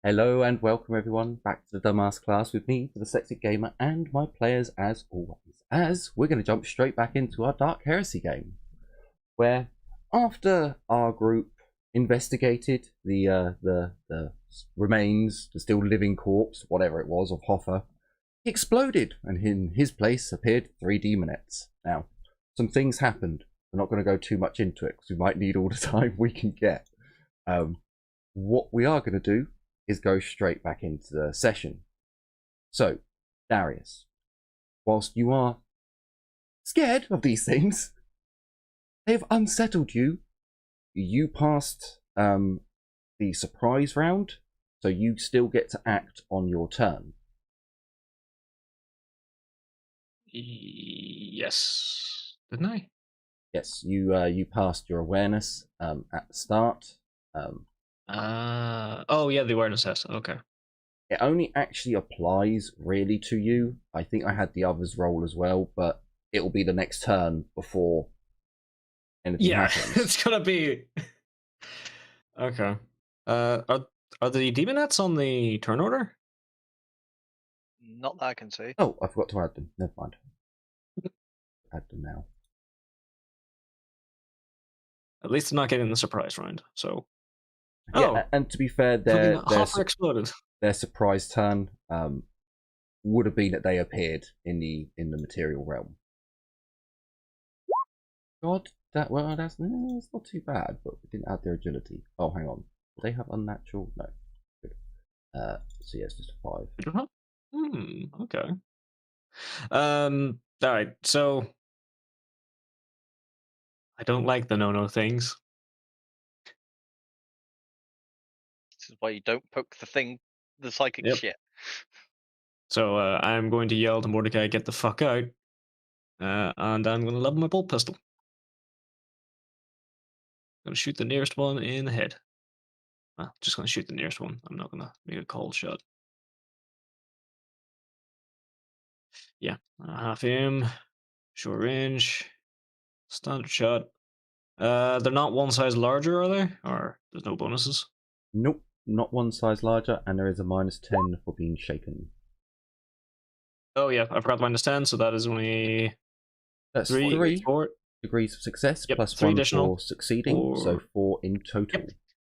Hello and welcome everyone back to the Dumbass class with me, the Dyslexic Gamer, and my players as always. As we're going to jump straight back into our Dark Heresy game, where after our group investigated the remains, the still living corpse, whatever it was, of Hoffa, he exploded, and in his place appeared 3 Daemonettes. Now, some things happened. We're not going to go too much into it because we might need all the time we can get. What we are going to do is go straight back into the session. So, Darius, whilst you are scared of these things, they've unsettled you. You passed the surprise round, so you still get to act on your turn. Yes. Didn't I? Yes, you passed your awareness at the start. Oh yeah, the awareness test. Okay. It only actually applies really to you. I think I had the others roll as well, but it will be the next turn before anything happens. It's gonna be. Okay. Are the Daemonettes on the turn order? Not that I can see. Oh, I forgot to add them. Never mind. Add them now. At least they're not getting the surprise round. So. Yeah, and to be fair, their exploded. Their surprise turn would have been that they appeared in the material realm. God, that's not too bad, but we didn't add their agility. Oh, hang on, do they have unnatural? No. Good. So yeah, it's just a 5. Okay. All right. So I don't like the no things. This is why you don't poke the psychic shit. So I'm going to yell to Mordecai, "Get the fuck out!" And I'm going to level my bolt pistol. I'm going to shoot the nearest one in the head. Just going to shoot the nearest one. I'm not going to make a cold shot. Yeah, half aim, short range, standard shot. They're not one size larger, are they? Or there's no bonuses? Nope, not one size larger, and there is a -10 for being shaken. Oh yeah, I forgot -10, so that is only that's 3 4 degrees of success, yep, plus 3 1 additional for succeeding, so 4 in total.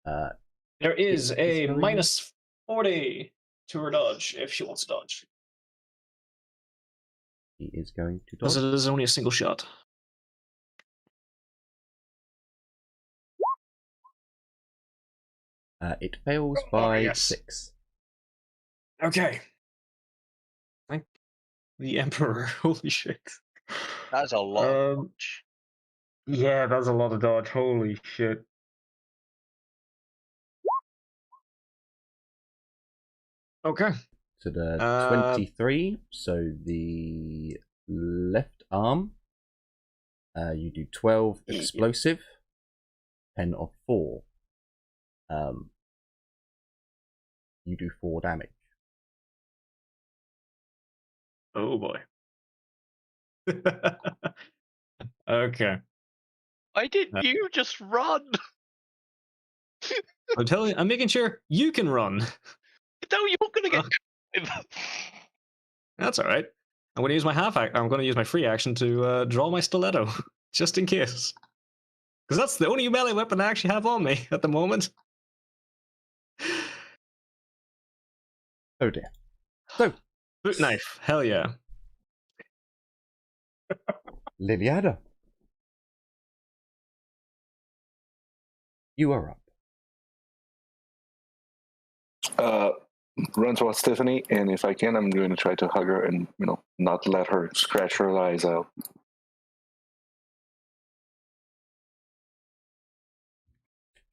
Yep. There is a -40 to her dodge if she wants to dodge. He is going to dodge. Because it is only a single shot. It fails by 6. Okay. Thank the Emperor. Holy shit. That's a lot of dodge. Yeah, that's a lot of dodge. Holy shit. Okay. To the 23, so the left arm, you do 12 explosive, 10 of 4. You do 4 damage. Oh boy. Okay. Why didn't you just run? I'm telling you, I'm making sure you can run. No, you're gonna get. That's all right. I'm gonna use my I'm gonna use my free action to draw my stiletto, just in case. Because that's the only melee weapon I actually have on me at the moment. Oh dear. So, boot knife, hell yeah. Liliana, you are up. Run towards Tiffany, and if I can, I'm going to try to hug her and, not let her scratch her eyes out.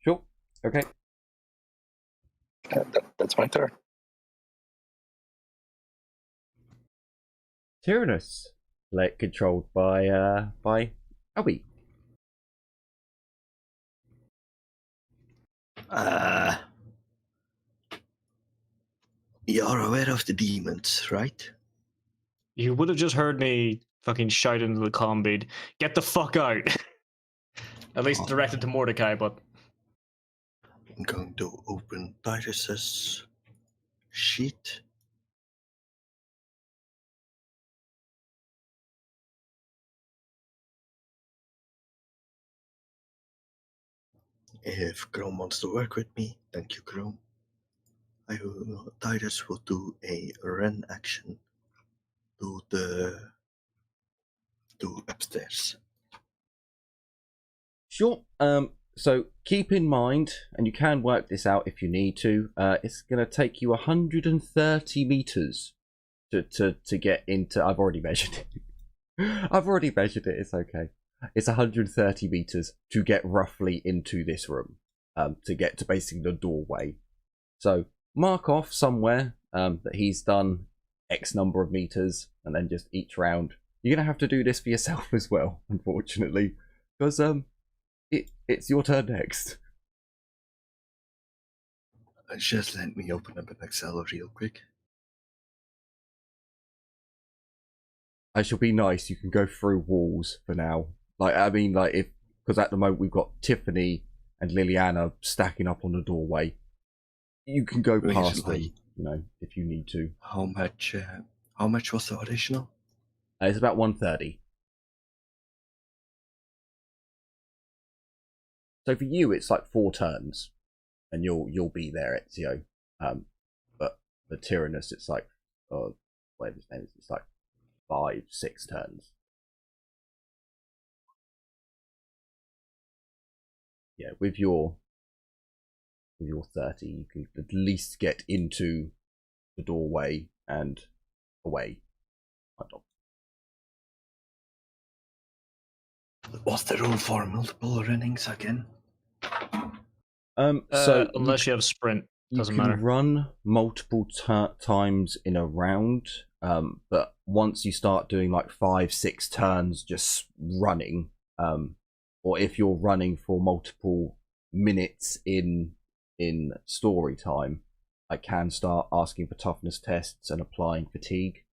Sure. Okay. That's my turn. Tyrannus, controlled by Albie. You're aware of the demons, right? You would have just heard me fucking shout into the comm bead, "Get the fuck out!" At least directed to Mordecai, but... I'm going to open Titus's Shit. If Chrome wants to work with me, thank you, Chrome. Titus will do a run action to upstairs. Sure. So keep in mind, and you can work this out if you need to. It's going to take you 130 meters to get into. I've already measured it. I've already measured it. It's okay. It's 130 meters to get roughly into this room. To get to basically the doorway. So mark off somewhere that he's done X number of meters, and then just each round. You're gonna have to do this for yourself as well, unfortunately, because it's your turn next. Just let me open up an Excel real quick. I shall be nice. You can go through walls for now. Like, I mean, like, if, because at the moment we've got Tiffany and Liliana stacking up on the doorway. You can go past them, you know, if you need to. How much was the additional? It's about 130. So for you, it's like 4 turns, and you'll be there, Ezio. But for Tyrannus, it's like, whatever his name is, it's like 5-6 turns. Yeah, with your 30, you can at least get into the doorway and away. Was there room for multiple runnings again? So unless you have sprint, doesn't you can matter. run multiple times in a round, but once you start doing like 5-6 turns just running, or if you're running for multiple minutes in story time, I can start asking for toughness tests and applying fatigue.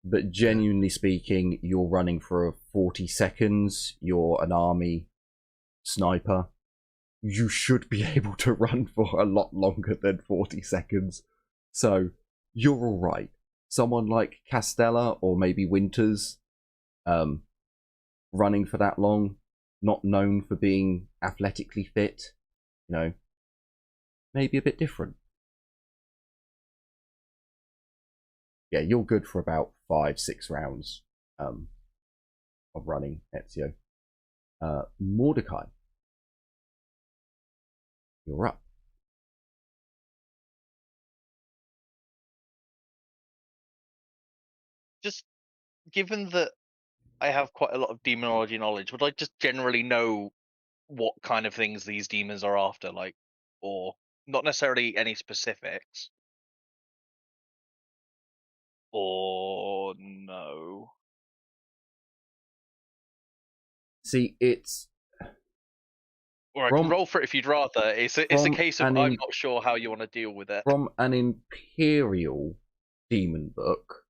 But genuinely speaking, you're running for 40 seconds, you're an army sniper, you should be able to run for a lot longer than 40 seconds. So you're alright. Someone like Castella or maybe Winters, running for that long, not known for being athletically fit, you know, maybe a bit different. Yeah, you're good for about 5-6 rounds of running, Ezio. Mordecai, you're up. Just given that I have quite a lot of demonology knowledge, would I just generally know what kind of things these demons are after, like, or not necessarily any specifics? Or no? See, it's Or I can roll for it if you'd rather. It's a case of I'm not sure how you want to deal with it. From an Imperial demon book,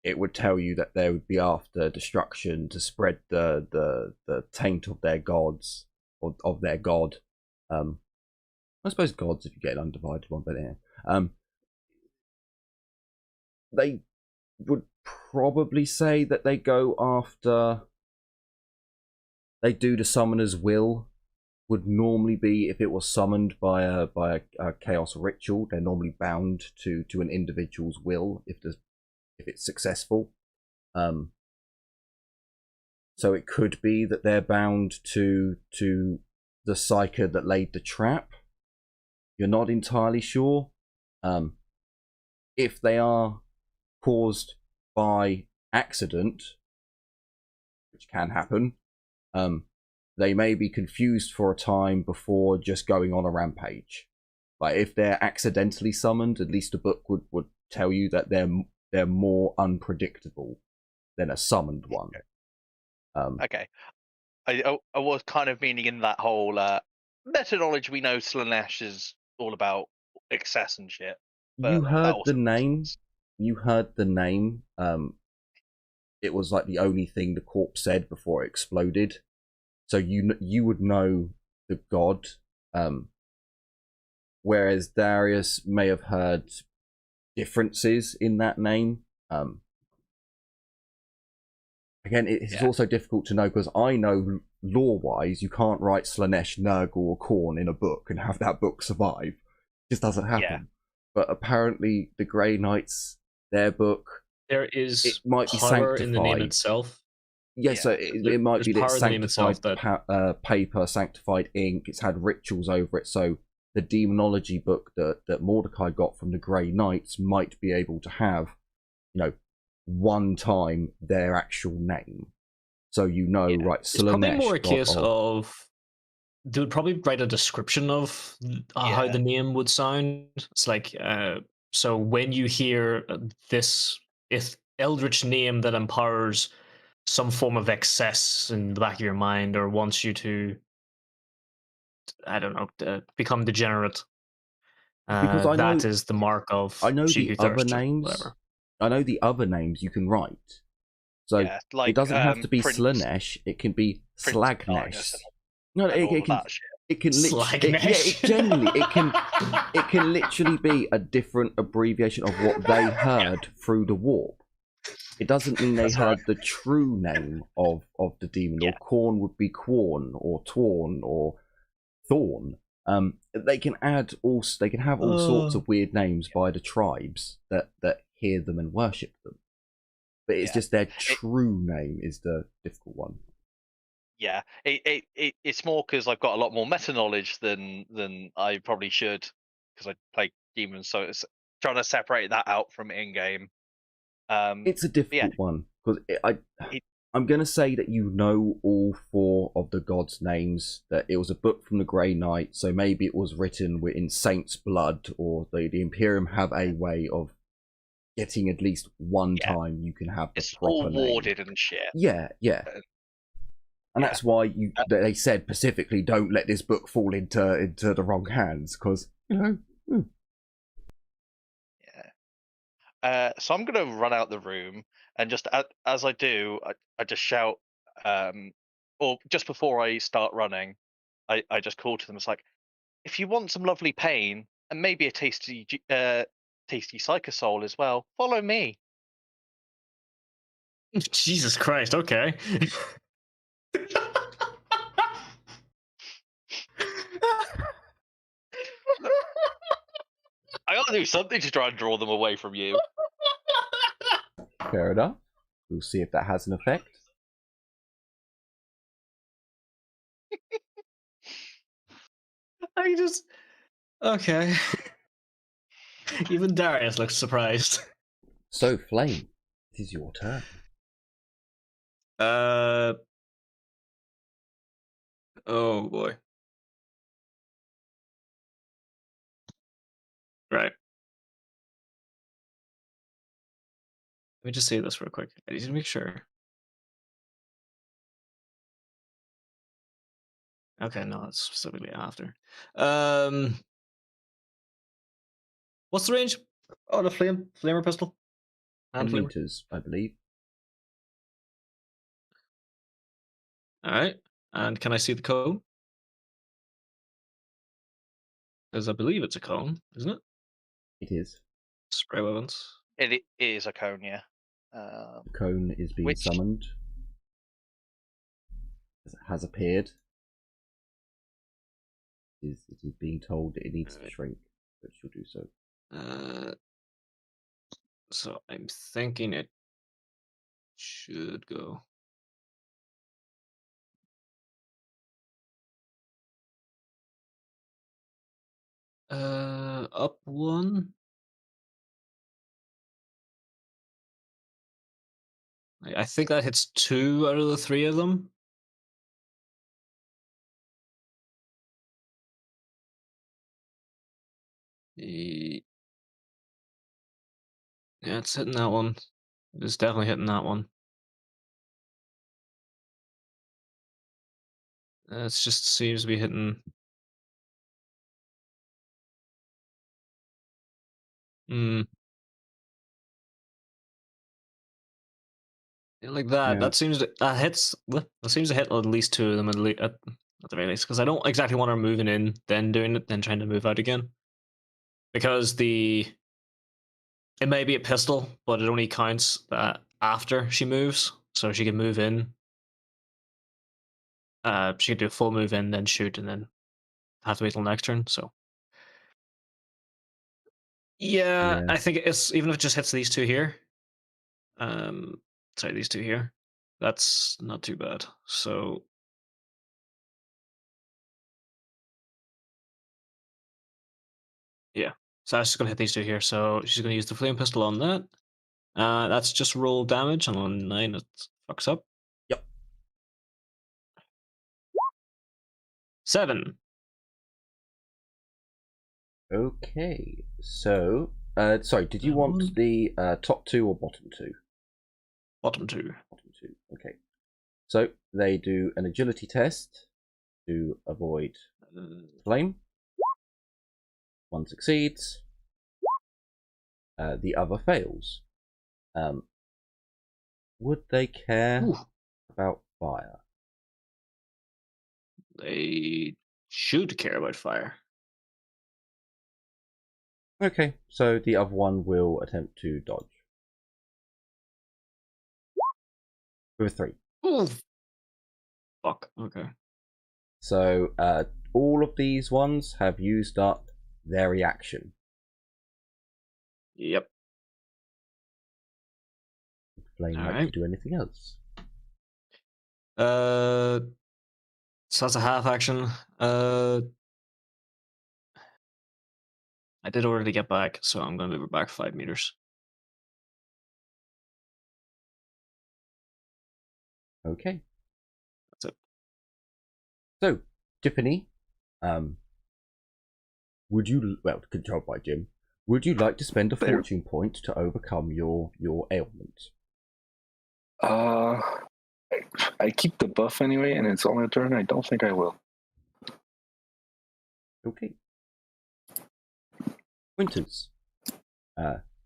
it would tell you that they would be after destruction to spread the taint of their gods, or of their god. I suppose gods if you get an undivided one, but yeah. They would probably say that they go after. They do the summoner's will. Would normally be if it was summoned by a chaos ritual. They're normally bound to an individual's will if it's successful. So it could be that they're bound to the psyker that laid the trap. You're not entirely sure. If they are caused by accident, which can happen, they may be confused for a time before just going on a rampage. Like if they're accidentally summoned, at least a book would tell you that they're more unpredictable than a summoned one. Okay. I was kind of meaning in that whole meta knowledge. We know Slanesh is all about excess and shit. You heard the name. You heard the name. It was like the only thing the corpse said before it exploded. So you would know the god. whereas Darius may have heard differences in that name. Again, it's also difficult to know because I know lore-wise you can't write Slanesh, Nurgle, or Khorne in a book and have that book survive. It just doesn't happen. Yeah. But apparently the Grey Knights, their book, There is it might be power in the name sanctified. itself. Yeah, so it might be that There's it's power in the name itself sanctified paper, sanctified ink. It's had rituals over it. So the demonology book that Mordecai got from the Grey Knights might be able to have, one time their actual name. So right, It's probably Slanesh, more a case of they would probably write a description of how the name would sound. It's like, so when you hear this eldritch name that empowers some form of excess in the back of your mind or wants you to, I don't know, become degenerate. Because I know that is the mark of I know she the who other thirsts, names. whatever. I know the other names you can write. So it doesn't have to be Slanesh. It can be Slagnesh. No, it can literally. It can literally be a different abbreviation of what they heard through the warp. It doesn't mean they heard the true name of the demon. Or Khorne would be Quorn or Torn or Thorn. They can have all sorts of weird names by the tribes that hear them and worship them. But it's just their true name is the difficult one. Yeah, it's more because I've got a lot more meta knowledge than I probably should because I play demons. So it's trying to separate that out from in game. It's a difficult one because I'm going to say that all 4 of the gods' names. That it was a book from the Grey Knight, so maybe it was written in Saint's blood, or the Imperium have a way of getting at least one time you can have the it's proper all name. warded and shit. Yeah. And that's why they said specifically, don't let this book fall into the wrong hands, because So I'm going to run out the room, and just as I do, I just shout, or just before I start running, I just call to them. It's like, if you want some lovely pain and maybe a tasty psychosoul as well, follow me. Jesus Christ, okay. I gotta do something to try and draw them away from you. Fair enough. We'll see if that has an effect. Okay. Even Darius looks surprised. So, Flame, it is your turn. Oh boy. Right. Let me just say this real quick. I need to make sure. Okay, no, that's specifically after. What's the range? Oh, the flamer pistol. 10 meters, I believe. Alright. And can I see the cone? Because I believe it's a cone, isn't it? It is. Spray weapons. It is a cone, yeah. The cone is being summoned. It has appeared. It is being told that it needs to shrink, but she'll do so. So I'm thinking it should go. Up 1. I think that hits 2 out of the 3 of them. Yeah, it's hitting that one. It's definitely hitting that one. It just seems to be hitting. Yeah, like that. Yeah. That seems to hits. That seems to hit at least 2 of them at the very least. Because I don't exactly want her moving in, then doing it, then trying to move out again. because it may be a pistol, but it only counts after she moves, so she can move in. She can do a full move in, then shoot, and then have to wait till next turn. So yeah, I think it's even if it just hits these two here. Sorry, these two here. That's not too bad. So yeah, so I was just gonna hit these two here. So she's gonna use the flame pistol on that. That's just roll damage, and on 9 it fucks up. Yep. 7. Okay, so sorry, did you want the top 2 or bottom 2? Bottom 2. Bottom 2. Okay. So they do an agility test to avoid flame. One succeeds. The other fails. Would they care about fire? They should care about fire. Okay, so the other one will attempt to dodge. With a 3. Oh, fuck. Okay. So all of these ones have used up their reaction. Yep. Flame like to do anything else. So that's a half action. I did order to get back, so I'm gonna move her back 5 meters. Okay. That's it. So, Tiffany, would you, well, controlled by Jim, would you like to spend a fortune point to overcome your ailment? I keep the buff anyway, and it's on a turn. I don't think I will. Okay. Winters,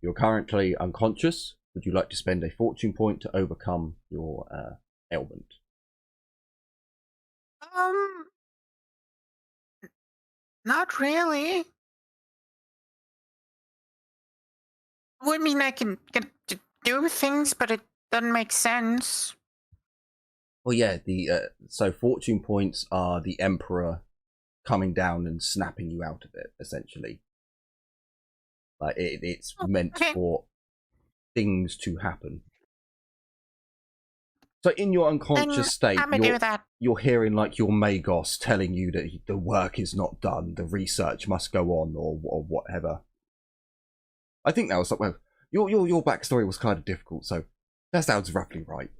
you're currently unconscious. Would you like to spend a fortune point to overcome your ailment? Not really. Would mean I can get to do things, but it doesn't make sense. Well, yeah. So fortune points are the Emperor coming down and snapping you out of it, essentially. Like it's meant for things to happen. So in your unconscious state, you're hearing like your Magos telling you that the work is not done, the research must go on, or whatever. I think that was well, your backstory was kind of difficult, so that sounds roughly right.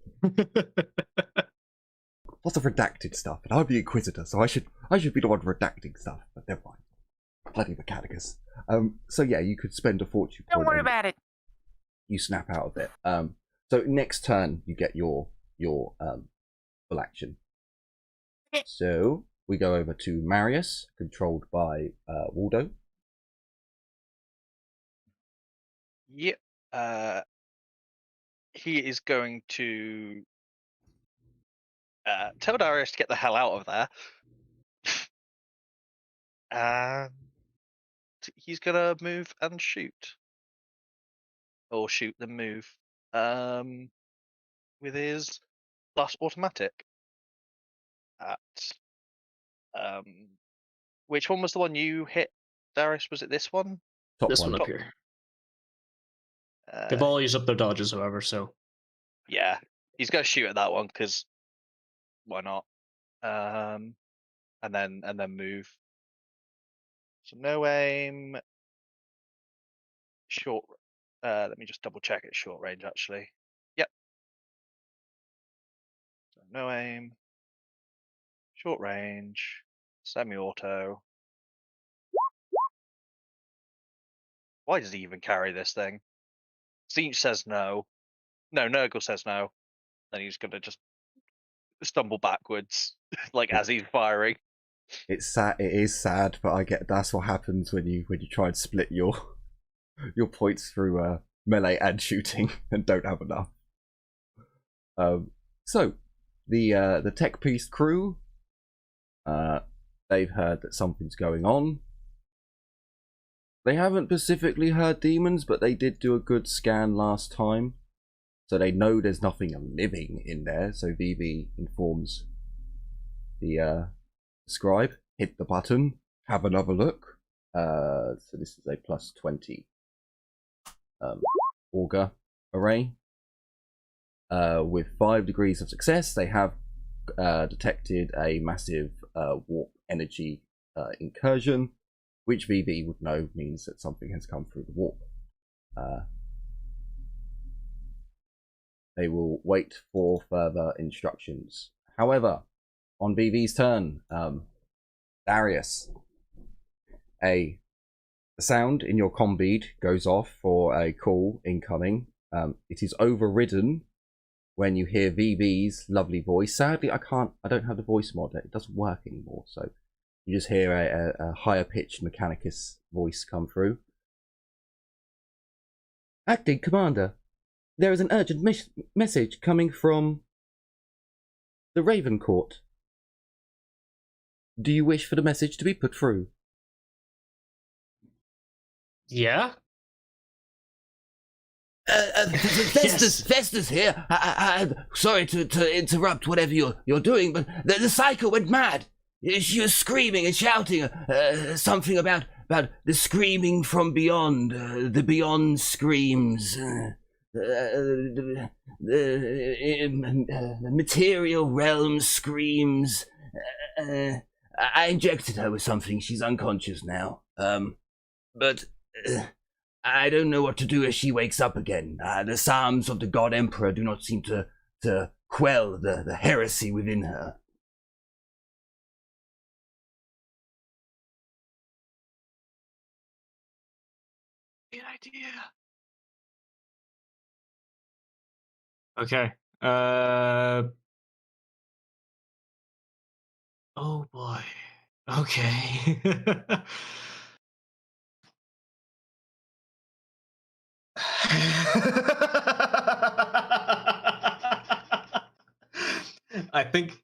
Lots of redacted stuff, and I'm the Inquisitor, so I should be the one redacting stuff. But never mind. Bloody Mechanicus. So yeah, you could spend a fortune point. Don't worry about it. You snap out of it. So next turn you get your full action. So we go over to Marius, controlled by Waldo. Yep. He is going to tell Darius to get the hell out of there. And he's gonna move and shoot. Or shoot then move. With his last automatic. At which one was the one you hit, Darius? Was it this one? This one up here. They've all used up their dodges, however, so yeah, he's gonna shoot at that one because why not? And then move. So no aim. Short. Let me just double check it's short range actually. Yep. So no aim. Short range. Semi-auto. Why does he even carry this thing? Siege says no. No, Nurgle says no. Then he's gonna just stumble backwards, like as he's firing. It's sad. It is sad, but I get that's what happens when you try and split your points through melee and shooting and don't have enough. So the tech piece crew, they've heard that something's going on. They haven't specifically heard demons, but they did do a good scan last time. So they know there's nothing living in there. So VV informs the scribe, hit the button, have another look. So this is a plus 20 auger array. With 5 degrees of success, they have detected a massive warp energy incursion, which VV would know means that something has come through the warp. They will wait for further instructions. However, on VV's turn, Darius, a sound in your comm bead goes off for a call incoming. It is overridden when you hear VV's lovely voice. Sadly, I don't have the voice mod. It doesn't work anymore, so you just hear a higher pitched Mechanicus voice come through. Acting Commander, there is an urgent message coming from the Raven Court. Do you wish for the message to be put through? Yeah? Festus here. Sorry to interrupt whatever you're doing, but the psycho went mad. She was screaming and shouting something about the screaming from beyond. The beyond screams. The material realm screams. I injected her with something. She's unconscious now. But I don't know what to do as she wakes up again. The psalms of the God Emperor do not seem to quell the heresy within her. Good idea. Okay. Oh boy. Okay. I think.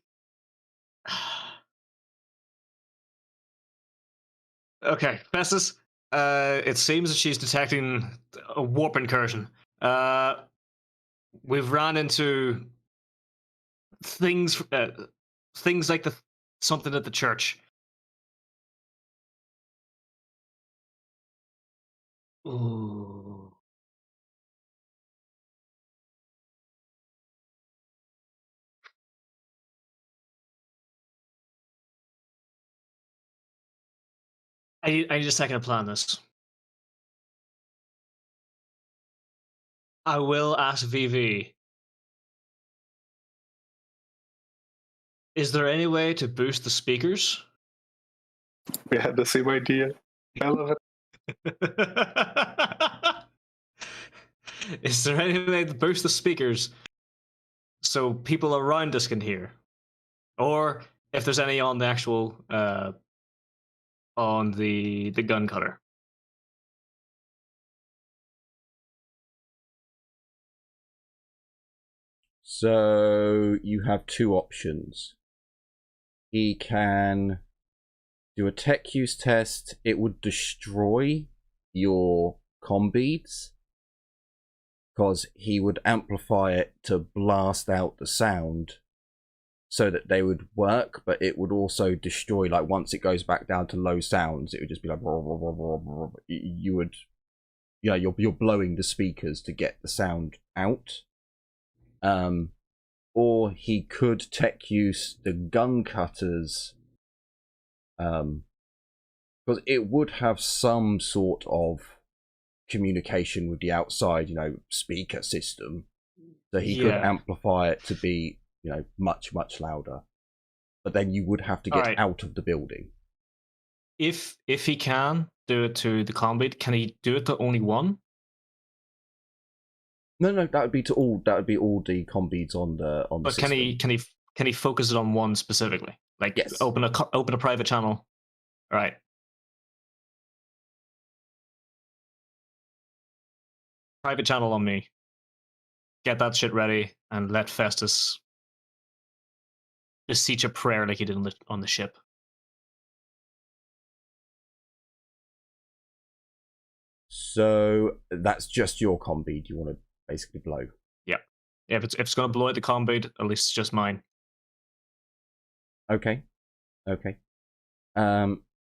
Okay, Festus. It seems that she's detecting a warp incursion. We've run into things like something at the church. Ooh. I need a second to plan this. I will ask VV. Is there any way to boost the speakers? We had the same idea. I love it. Is there any way to boost the speakers so people around us can hear? Or if there's any on the actual on the gun cutter? So you have 2 options. He can do a tech use test. It would destroy your comm beads because he would amplify it to blast out the sound so that they would work, but it would also destroy, like once it goes back down to low sounds, it would just be like you would, yeah, you're blowing the speakers to get the sound out. Or he could tech use the gun cutters, because it would have some sort of communication with the outside, speaker system. So he could amplify it to be, much louder. But then you would have to get out of the building. If he can do it to the combat, can he do it to only one? No, that would be to all. That would be all the comm beads on the But system. can he focus it on one specifically? Like yes. Open a private channel. All right. Private channel on me. Get that shit ready and let Festus beseech a prayer like he did on the ship. So that's just your com bead you want to basically blow. Yeah. If it's going to blow out the com bead, at least it's just mine. Okay.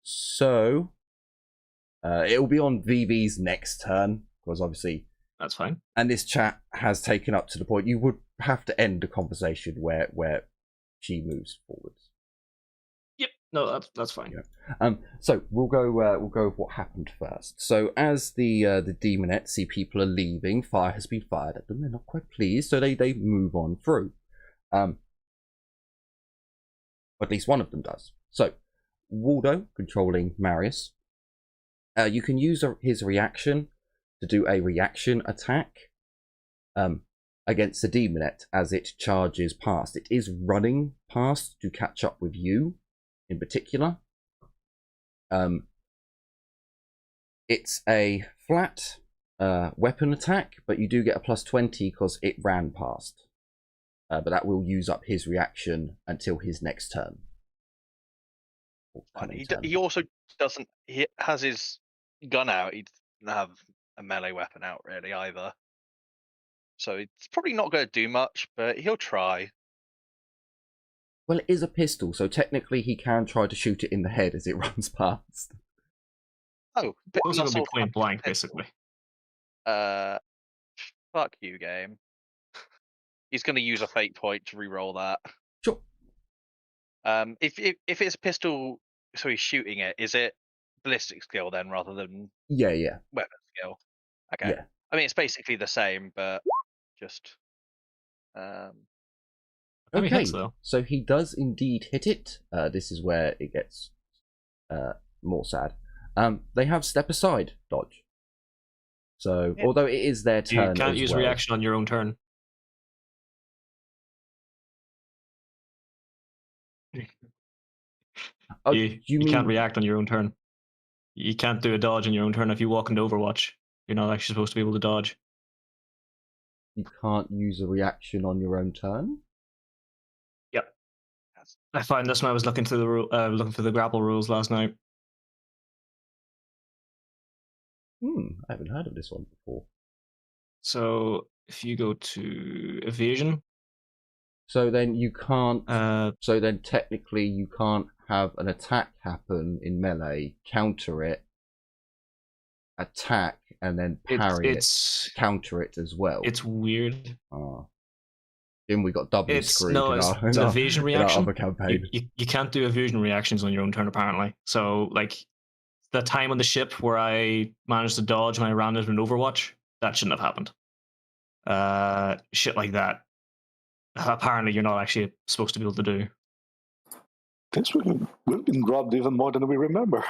So it'll be on VV's next turn, because obviously That's fine. And this chat has taken up to the point you would have to end the conversation where she moves forwards. Yep. No, that's fine. Yeah. So we'll go with what happened first. So as the Daemonette see people are leaving, fire has been fired at them. They're not quite pleased, so they move on through. At least one of them does. So Waldo controlling Marius. You can use his reaction to do a reaction attack against the Daemonette as it charges past. It is running past to catch up with you in particular. It's a flat weapon attack, but you do get a +20 because it ran past. But that will use up his reaction until his next turn. He also doesn't. He has his gun out. He doesn't have a melee weapon out really either. So it's probably not going to do much, but he'll try. Well, it is a pistol, so technically he can try to shoot it in the head as it runs past. Oh, but Those he's will be also point blank, basically. fuck you, game. He's going to use a fate point to re-roll that. Sure. If it's a pistol, so he's shooting it. Is it ballistic skill then, rather than Yeah. weapon skill? Okay. Yeah. I mean, it's basically the same, but just. Okay, hits, though. so he does indeed hit it. This is where it gets more sad. They have step aside dodge. So, Yeah. although it is their turn, You can't as use well, reaction on your own turn. Oh, you you mean can't react on your own turn. You can't do a dodge on your own turn if you walk into Overwatch. You're not actually supposed to be able to dodge. you can't use a reaction on your own turn? Yep. I find this when I was looking through the grapple rules last night. I haven't heard of this one before. So if you go to evasion, So then you can't. uh, So then technically you can't have an attack happen in melee, counter it, attack, and then parry it's counter it as well. it's weird. Then we got double It's screwed no, in it's our evasion in our reaction. other campaign. You can't do evasion reactions on your own turn apparently. So like the time on the ship where I managed to dodge when I ran into an Overwatch, that shouldn't have happened. Shit like that. Apparently, you're not actually supposed to be able to do. This we've been robbed even more than we remember.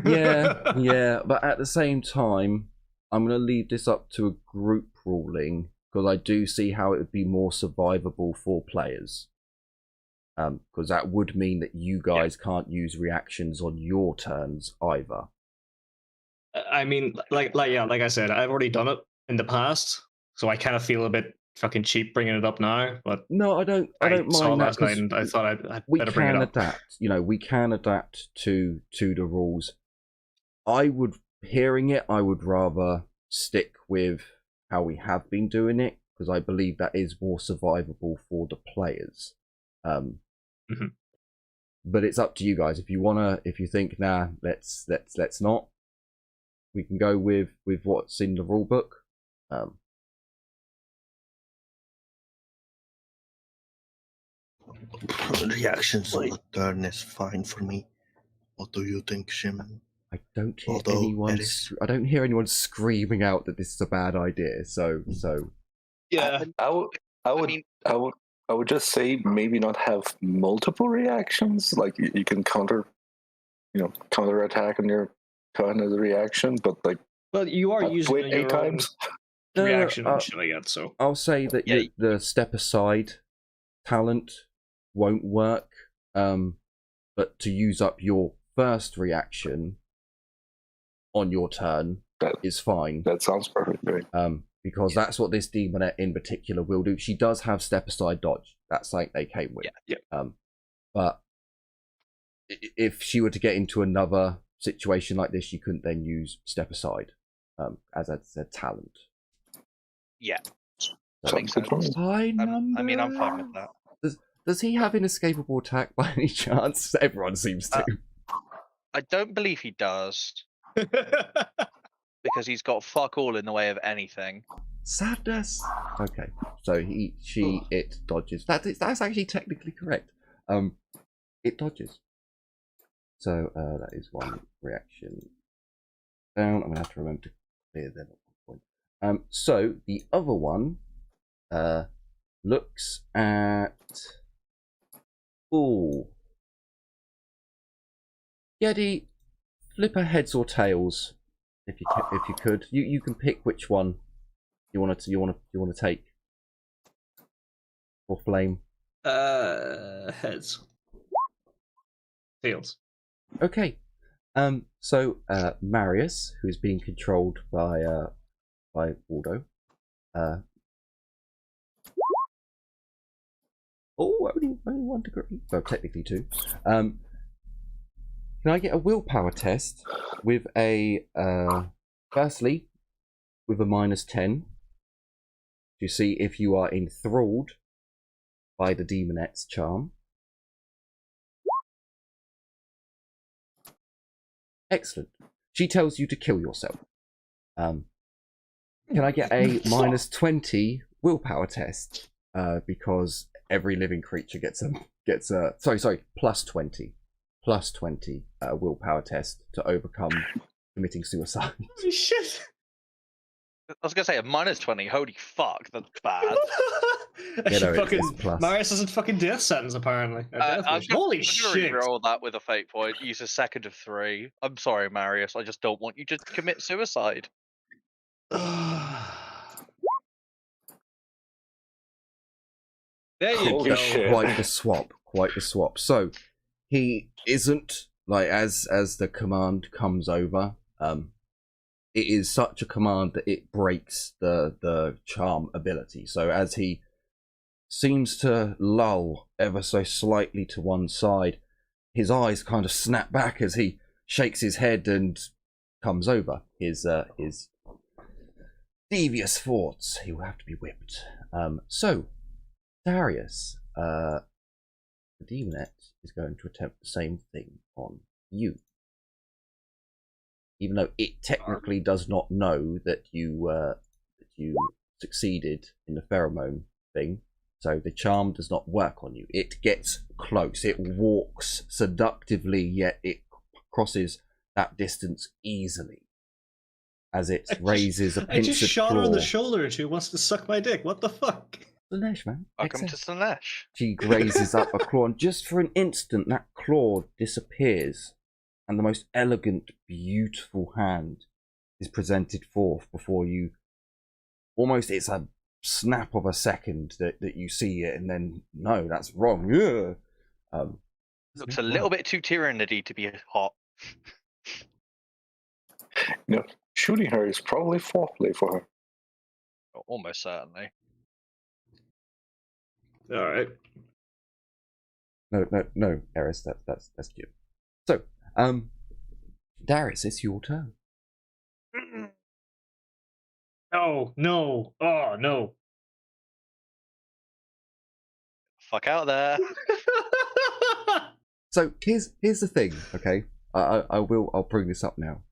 Yeah, but at the same time, I'm going to leave this up to a group ruling because I do see how it would be more survivable for players. Because that would mean that you guys can't use reactions on your turns either. I mean, like I said, I've already done it in the past, so I kind of feel a bit fucking cheap bringing it up now. But No, I don't saw mind that last night, 'cause and I thought I'd we better bring it can up. adapt. We can adapt to the rules. I would, hearing it, I would rather stick with how we have been doing it because I believe that is more survivable for the players. But it's up to you guys. If you think, nah, let's not. We can go with what's in the rule book. Reactions on the turn is fine for me. What do you think, Shimon? I don't hear Although anyone. Heresy- I don't hear anyone screaming out that this is a bad idea. So Yeah, I would just say maybe not have multiple reactions. Like you can counter attack on your turn as a reaction, but like well, you are using wait your 8 own times. reaction and shit like that. So I'll say that the step aside talent won't work. But to use up your first reaction on your turn is fine. That sounds perfect. Right? Because that's what this Daemonette in particular will do. She does have step aside dodge. That's like they came with. Yeah. But if she were to get into another situation like this, you couldn't then use step aside. as I said, talent. Yeah. Sounds makes good for me. High number. I mean, I'm fine with that. Does he have inescapable attack by any chance? Everyone seems to. I don't believe he does, because he's got fuck all in the way of anything. Sadness. Okay, so it dodges. That's actually technically correct. It dodges. So that is one reaction down. I'm gonna have to remember to clear them at one point. So the other one looks at. Ooh. Yeti, flip her heads or tails, if you could. You can pick which one you want to take. Or flame. Heads. Tails. Okay. So Marius, who's being controlled by Waldo. Only 1 degree. Well, technically 2. Can I get a willpower test with a firstly with a -10 to see if you are enthralled by the Daemonette's charm? Excellent. She tells you to kill yourself. Can I get a -20 willpower test? Because every living creature gets a +20 willpower test to overcome committing suicide. Holy shit! I was gonna say a -20. Holy fuck, that's bad. Yeah, no, fucking it's plus. Marius isn't fucking death sentence apparently. Holy shit! Roll that with a fate point. Use a second of 3. I'm sorry, Marius. I just don't want you to commit suicide. There you Holy go. shit. Quite the swap. So he isn't like as the command comes over. It is such a command that it breaks the charm ability. So as he seems to lull ever so slightly to one side, his eyes kind of snap back as he shakes his head and comes over. His devious thoughts. He will have to be whipped. So Darius, the Daemonette is going to attempt the same thing on you. Even though it technically does not know that you succeeded in the pheromone thing, so the charm does not work on you. It gets close. It walks seductively, yet it crosses that distance easily as it raises a pincered claw. I just shot her on the shoulder and she wants to suck my dick. What the fuck? Slanesh, man. Welcome to Slanesh. She raises up a claw, and just for an instant, that claw disappears, and the most elegant, beautiful hand is presented forth before you. Almost, it's a snap of a second that you see it, and then no, that's wrong. Yeah. Looks a little bit too tyranny to be hot. You know, shooting her is probably foreplay for her. Almost certainly. All right. No, Eris, that's cute. So, Darius, it's your turn. Oh no! Oh no! Fuck out there. So here's the thing, okay? I'll bring this up now.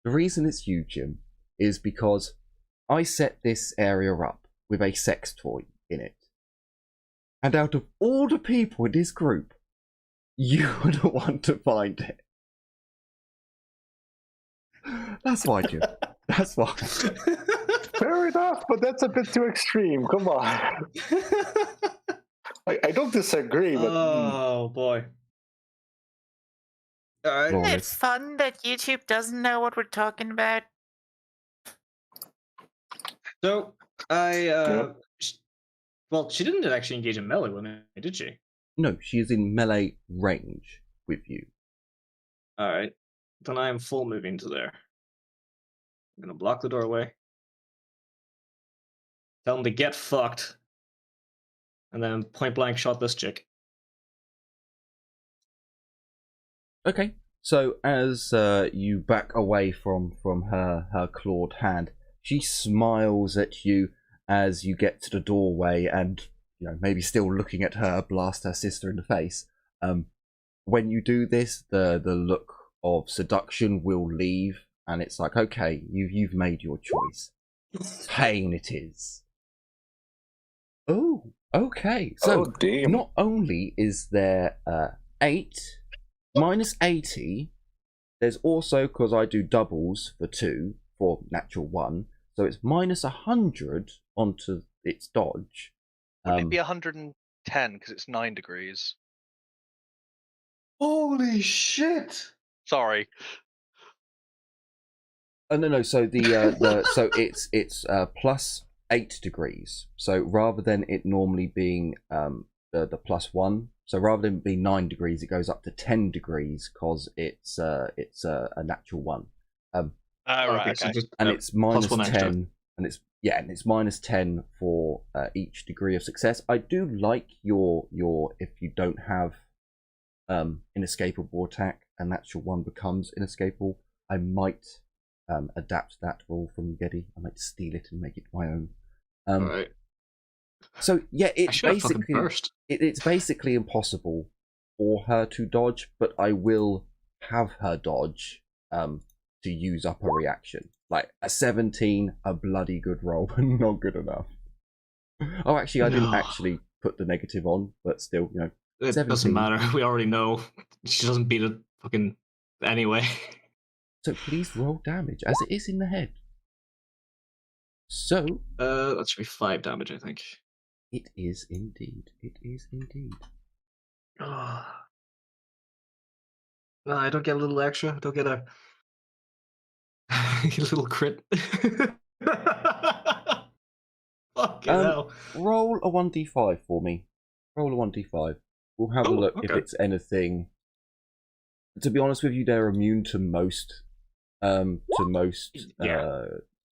The reason it's you, Jim, is because I set this area up with a sex toy in it. And out of all the people in this group, you were the one to find it. That's why, Jim. That's why. Fair enough, but that's a bit too extreme. Come on. I don't disagree, but Oh boy. All right. Glorious. It's fun that YouTube doesn't know what we're talking about. So I well, she didn't actually engage in melee with me, did she? No, she is in melee range with you. All right. Then I am full moving to there. I'm gonna block the doorway. Tell him to get fucked. And then point blank shot this chick. Okay, So as you back away from her clawed hand, she smiles at you as you get to the doorway, and maybe still looking at her, blast her sister in the face. When you do this, the look of seduction will leave, and it's like, okay, you've made your choice. Pain it is. Oh, okay. So damn. not only is there 8 minus 80, there's also, because I do doubles for 2 for natural 1, so it's minus 100 onto its dodge. Wouldn't it be 110 because it's 9 degrees? Holy shit! Sorry. Oh no. So the so it's plus 8 degrees. So rather than it normally being the plus 1, so rather than being 9 degrees, it goes up to 10 degrees because it's a natural 1. Right. So Okay. just, And it's minus +1 extra. 10, and it's minus 10 for each degree of success. I do like your if you don't have inescapable attack and natural 1 becomes inescapable, I might adapt that rule from Geddy. I might steal it and make it my own. Alright. So yeah, it's should have fucking basically burst. it's basically impossible for her to dodge, but I will have her dodge to use up a reaction. Like a 17, a bloody good roll, but not good enough. Oh, actually, I didn't No. actually put the negative on, but still, It 17. doesn't matter. We already know she doesn't beat it fucking anyway. So please roll damage as it is in the head. So That should be 5 damage, I think. it is indeed. It is indeed. I don't get a little extra. I don't get a little crit. Fucking hell. Roll a 1d5 for me. Roll a 1d5. We'll have a Oh, look if okay. it's anything. To be honest with you, they're immune to most Yeah.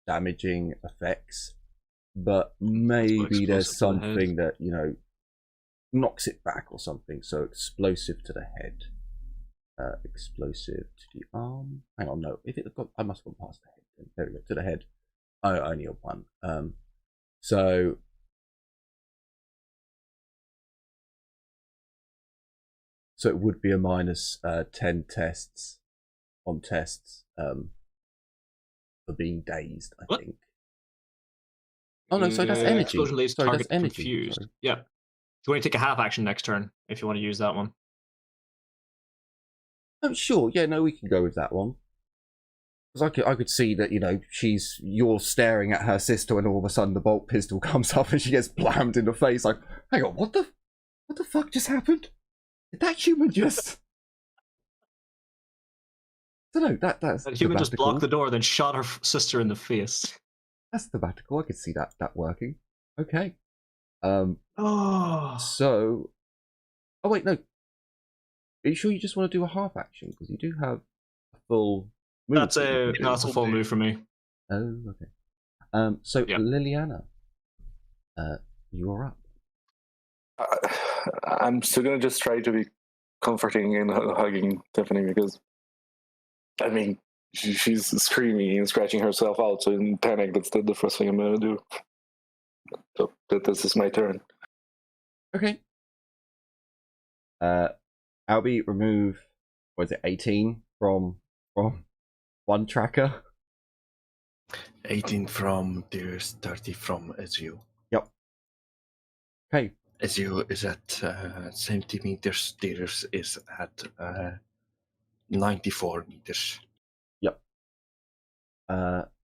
damaging effects, but maybe there's explosive to the head. something that knocks it back or something. So explosive to the head, explosive to the arm. Hang on, no. If it got, I must have gone past the head. There we go, to the head. Oh, only a 1. So it would be a minus 10 tests on tests for being dazed, I What? think. Oh no, so that's energy. Explosion leaves Sorry, target that's energy. confused. Sorry. Yeah. You want to take a half action next turn if you want to use that one. Oh sure, yeah, no, we can go with that one. Because I could see that you're staring at her sister, and all of a sudden the bolt pistol comes up and she gets blammed in the face. Like, hang on, what the fuck just happened? Did that human just? I don't know. That's That human just blocked the thematical. door, then shot her sister in the face. That's thematical. I could see that working. Okay. Oh. So, oh wait, no. Are you sure you just want to do a half action? Because you do have a full move. That's a full move for me. Oh, okay. So Yeah. Liliana, you're up. I'm still gonna just try to be comforting and hugging Tiffany because, I mean, she's screaming and scratching herself out. So in panic, that's the first thing I'm gonna do. So this is my turn. Okay. Albie, remove. What is it? 18 from one tracker. 18 from there's 30 from SU. Yep. Okay. SU is at 70 meters. Theirs is at 94 meters. Yep.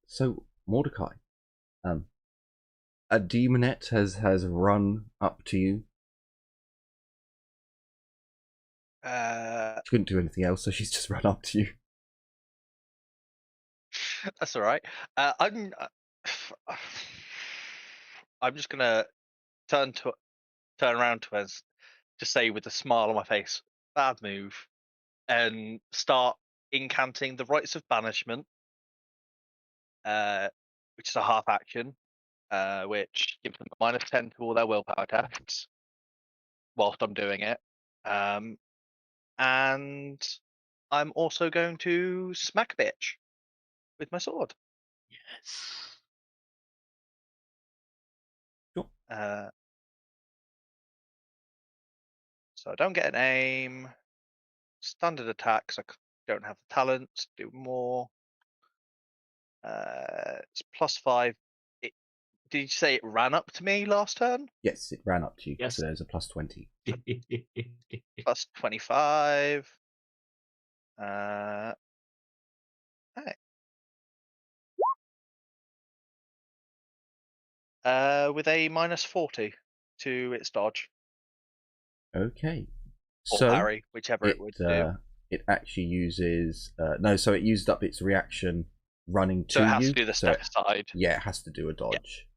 So Mordecai, a Daemonette has run up to you. She couldn't do anything else, so she's just run up to you. That's all right. I'm just gonna turn around to us, just say with a smile on my face, "Bad move," and start incanting the rites of banishment, which is a half action, which gives them a -10 to all their willpower tests whilst I'm doing it. And I'm also going to smack a bitch with my sword. Yes. Sure. So I don't get an aim. Standard attacks. I don't have the talents. Do more. It's +5. Did you say it ran up to me last turn? Yes, it ran up to you. Yes. So there's a +20. +25. Hey. With a -40 to its dodge Okay. or So parry, whichever it would do. it actually uses no, so it used up its reaction running So to it has you. to do the so step aside. yeah, it has to do a dodge.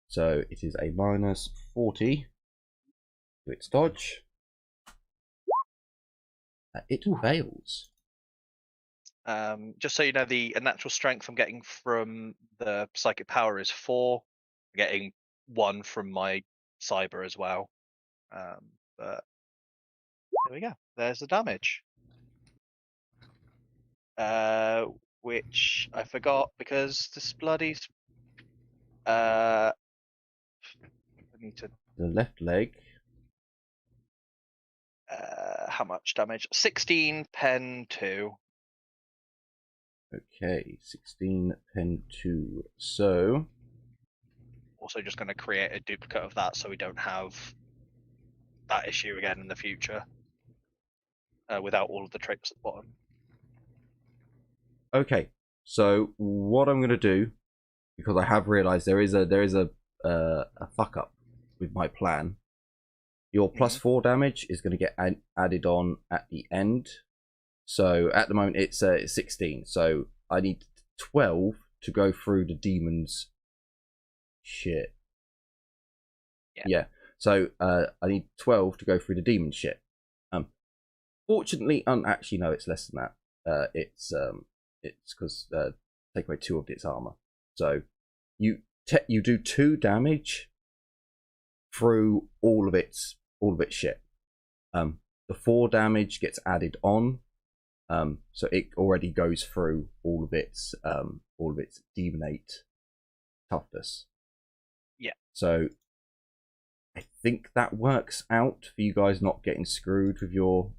So it is a -40 to its dodge. It fails. Just so you know, the natural strength I'm getting from the psychic power is 4. I'm getting 1 from my cyber as well. But there we go. There's the damage. Which I forgot because this bloody. I need to. The left leg. How much damage? 16 pen 2. Okay, 16 pen 2. So Also, just going to create a duplicate of that so we don't have that issue again in the future. Without all of the tricks at the bottom. okay, so what I'm going to do, because I have realised there is a fuck up with my plan. Your +4 damage is going to get added on at the end. So at the moment it's 16. So I need 12 to go through the demon's shit. Yeah. So I need 12 to go through the demon's shit. Fortunately, actually no, it's less than that. It's because take away 2 of its armor. So you do 2 damage through all of its shit. The 4 damage gets added on. So it already goes through all of its Daemonette toughness. Yeah. So I think that works out for you guys not getting screwed with your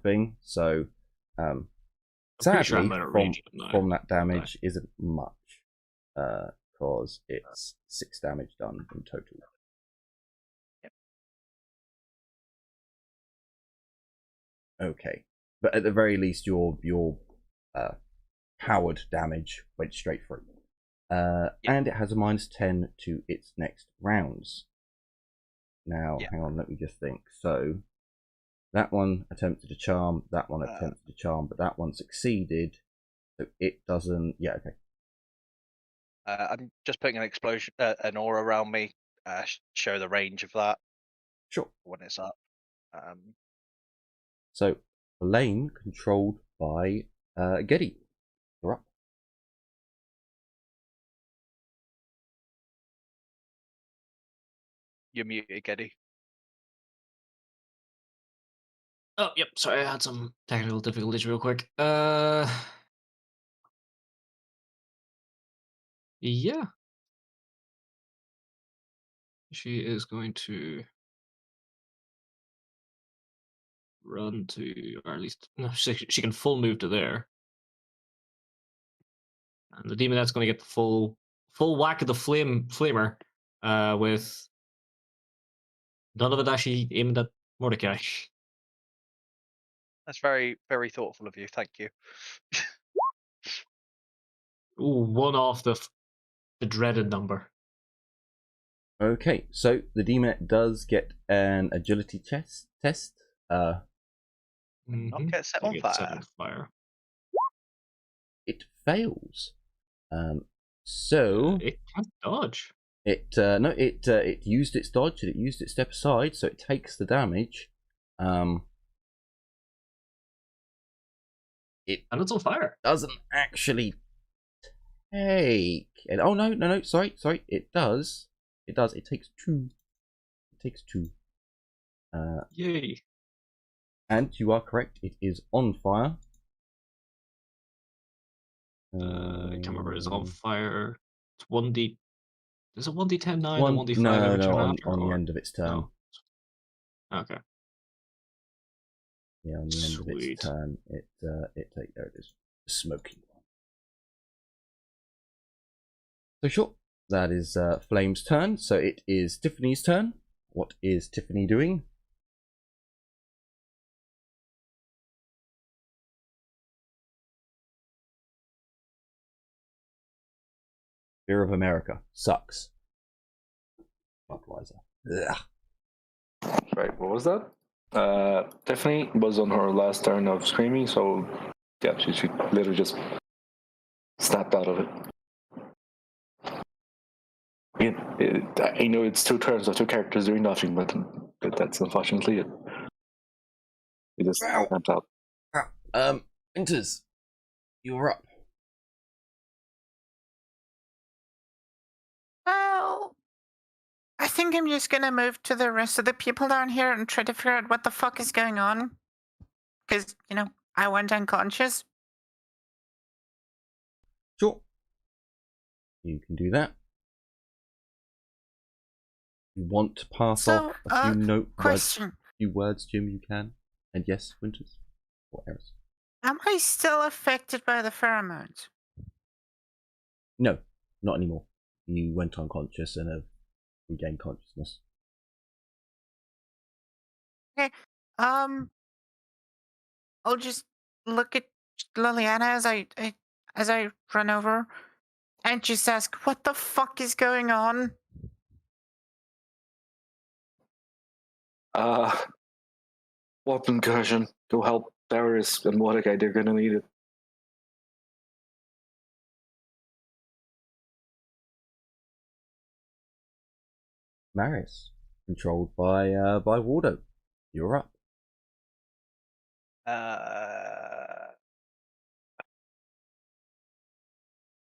thing. So sadly, from that damage isn't much, because it's 6 damage done in total. Yep. Okay, but at the very least, your powered damage went straight through, and it has a -10 to its next rounds. Now, hang on, let me just think. So that one attempted to charm, that one attempted to charm, but that one succeeded. So it doesn't. Yeah, okay. I'm just putting an explosion, an aura around me. Show the range of that. Sure. When it's up. So a lane controlled by Geddy. You're up. You're muted, Geddy. Oh, yep. Sorry, I had some technical difficulties real quick. Yeah. She is going to run to, or at least, no, she can full move to there. And the Daemonette's going to get the full whack of the flamer, with none of it actually aimed at Mordecai. That's very, very thoughtful of you. Thank you. Ooh, 1 off the dreaded number. Okay, so the Daemonette does get an agility test. Not get set on fire. It fails. So it can't dodge. It used its dodge and it used its step aside, so it takes the damage. And it's on fire. Doesn't actually take. Oh no! Sorry. It does. It takes 2. It takes 2. Yay! And you are correct, it is on fire. Camera is on fire. It's 1D. Is it 1d10 9 One, or 1d5 no, every turn on, after? on the or- end of its turn. No. Okay. Yeah, on the end of Sweet. its turn, it there it is, the smoking one. So sure, that is Flame's turn. So it is Tiffany's turn. What is Tiffany doing? Fear of America sucks. Budweiser. Ugh. Right, what was that? Tiffany was on her last turn of screaming, so yeah, she literally just snapped out of it. I know it's 2 turns of 2 characters doing nothing, but that's unfortunately it. It just snapped out. Winters, you're up. Well, I think I'm just gonna move to the rest of the people down here and try to figure out what the fuck is going on. Because, I went unconscious. Sure. You can do that. You want to pass So, off a few question. words, Jim, you can. And yes, Winters. Or Heresy. Am I still affected by the pheromones? No, not anymore. You went unconscious and have regained consciousness. Okay. I'll just look at Liliana as I run over and just ask, what the fuck is going on? Weapon incursion. Go help Darius and Mordecai, they're gonna need it. Marius, controlled by Waldo. You're up.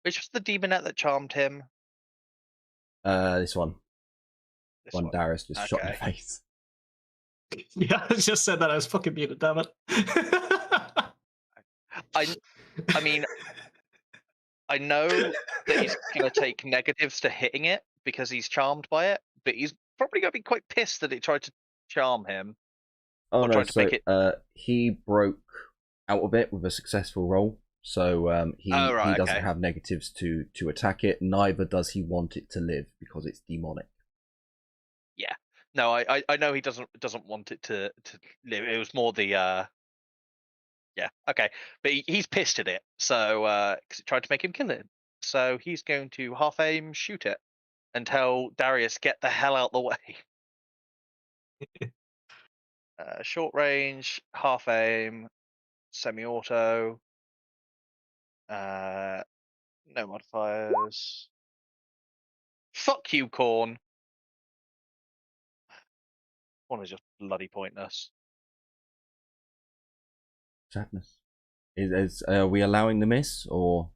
Which was the Daemonette that charmed him? This one. This One one. Darius just shot in the Okay. face. Yeah, I just said that. I was fucking muted, damn it. I mean, I know that he's going to take negatives to hitting it because he's charmed by it, but he's probably going to be quite pissed that it tried to charm him. Oh Or no, tried to so pick it. he broke out of it with a successful roll. So he doesn't okay. have negatives to attack it, neither does he want it to live because it's demonic. Yeah. No, I know he doesn't want it to live. It was more the yeah, okay. But he's pissed at it, so because it tried to make him kill it. So he's going to half aim shoot it and tell Darius, get the hell out the way. Short range, half aim, semi-auto. No modifiers. Fuck you, Corn. Corn is just bloody pointless. Sadness. Are we allowing the miss or?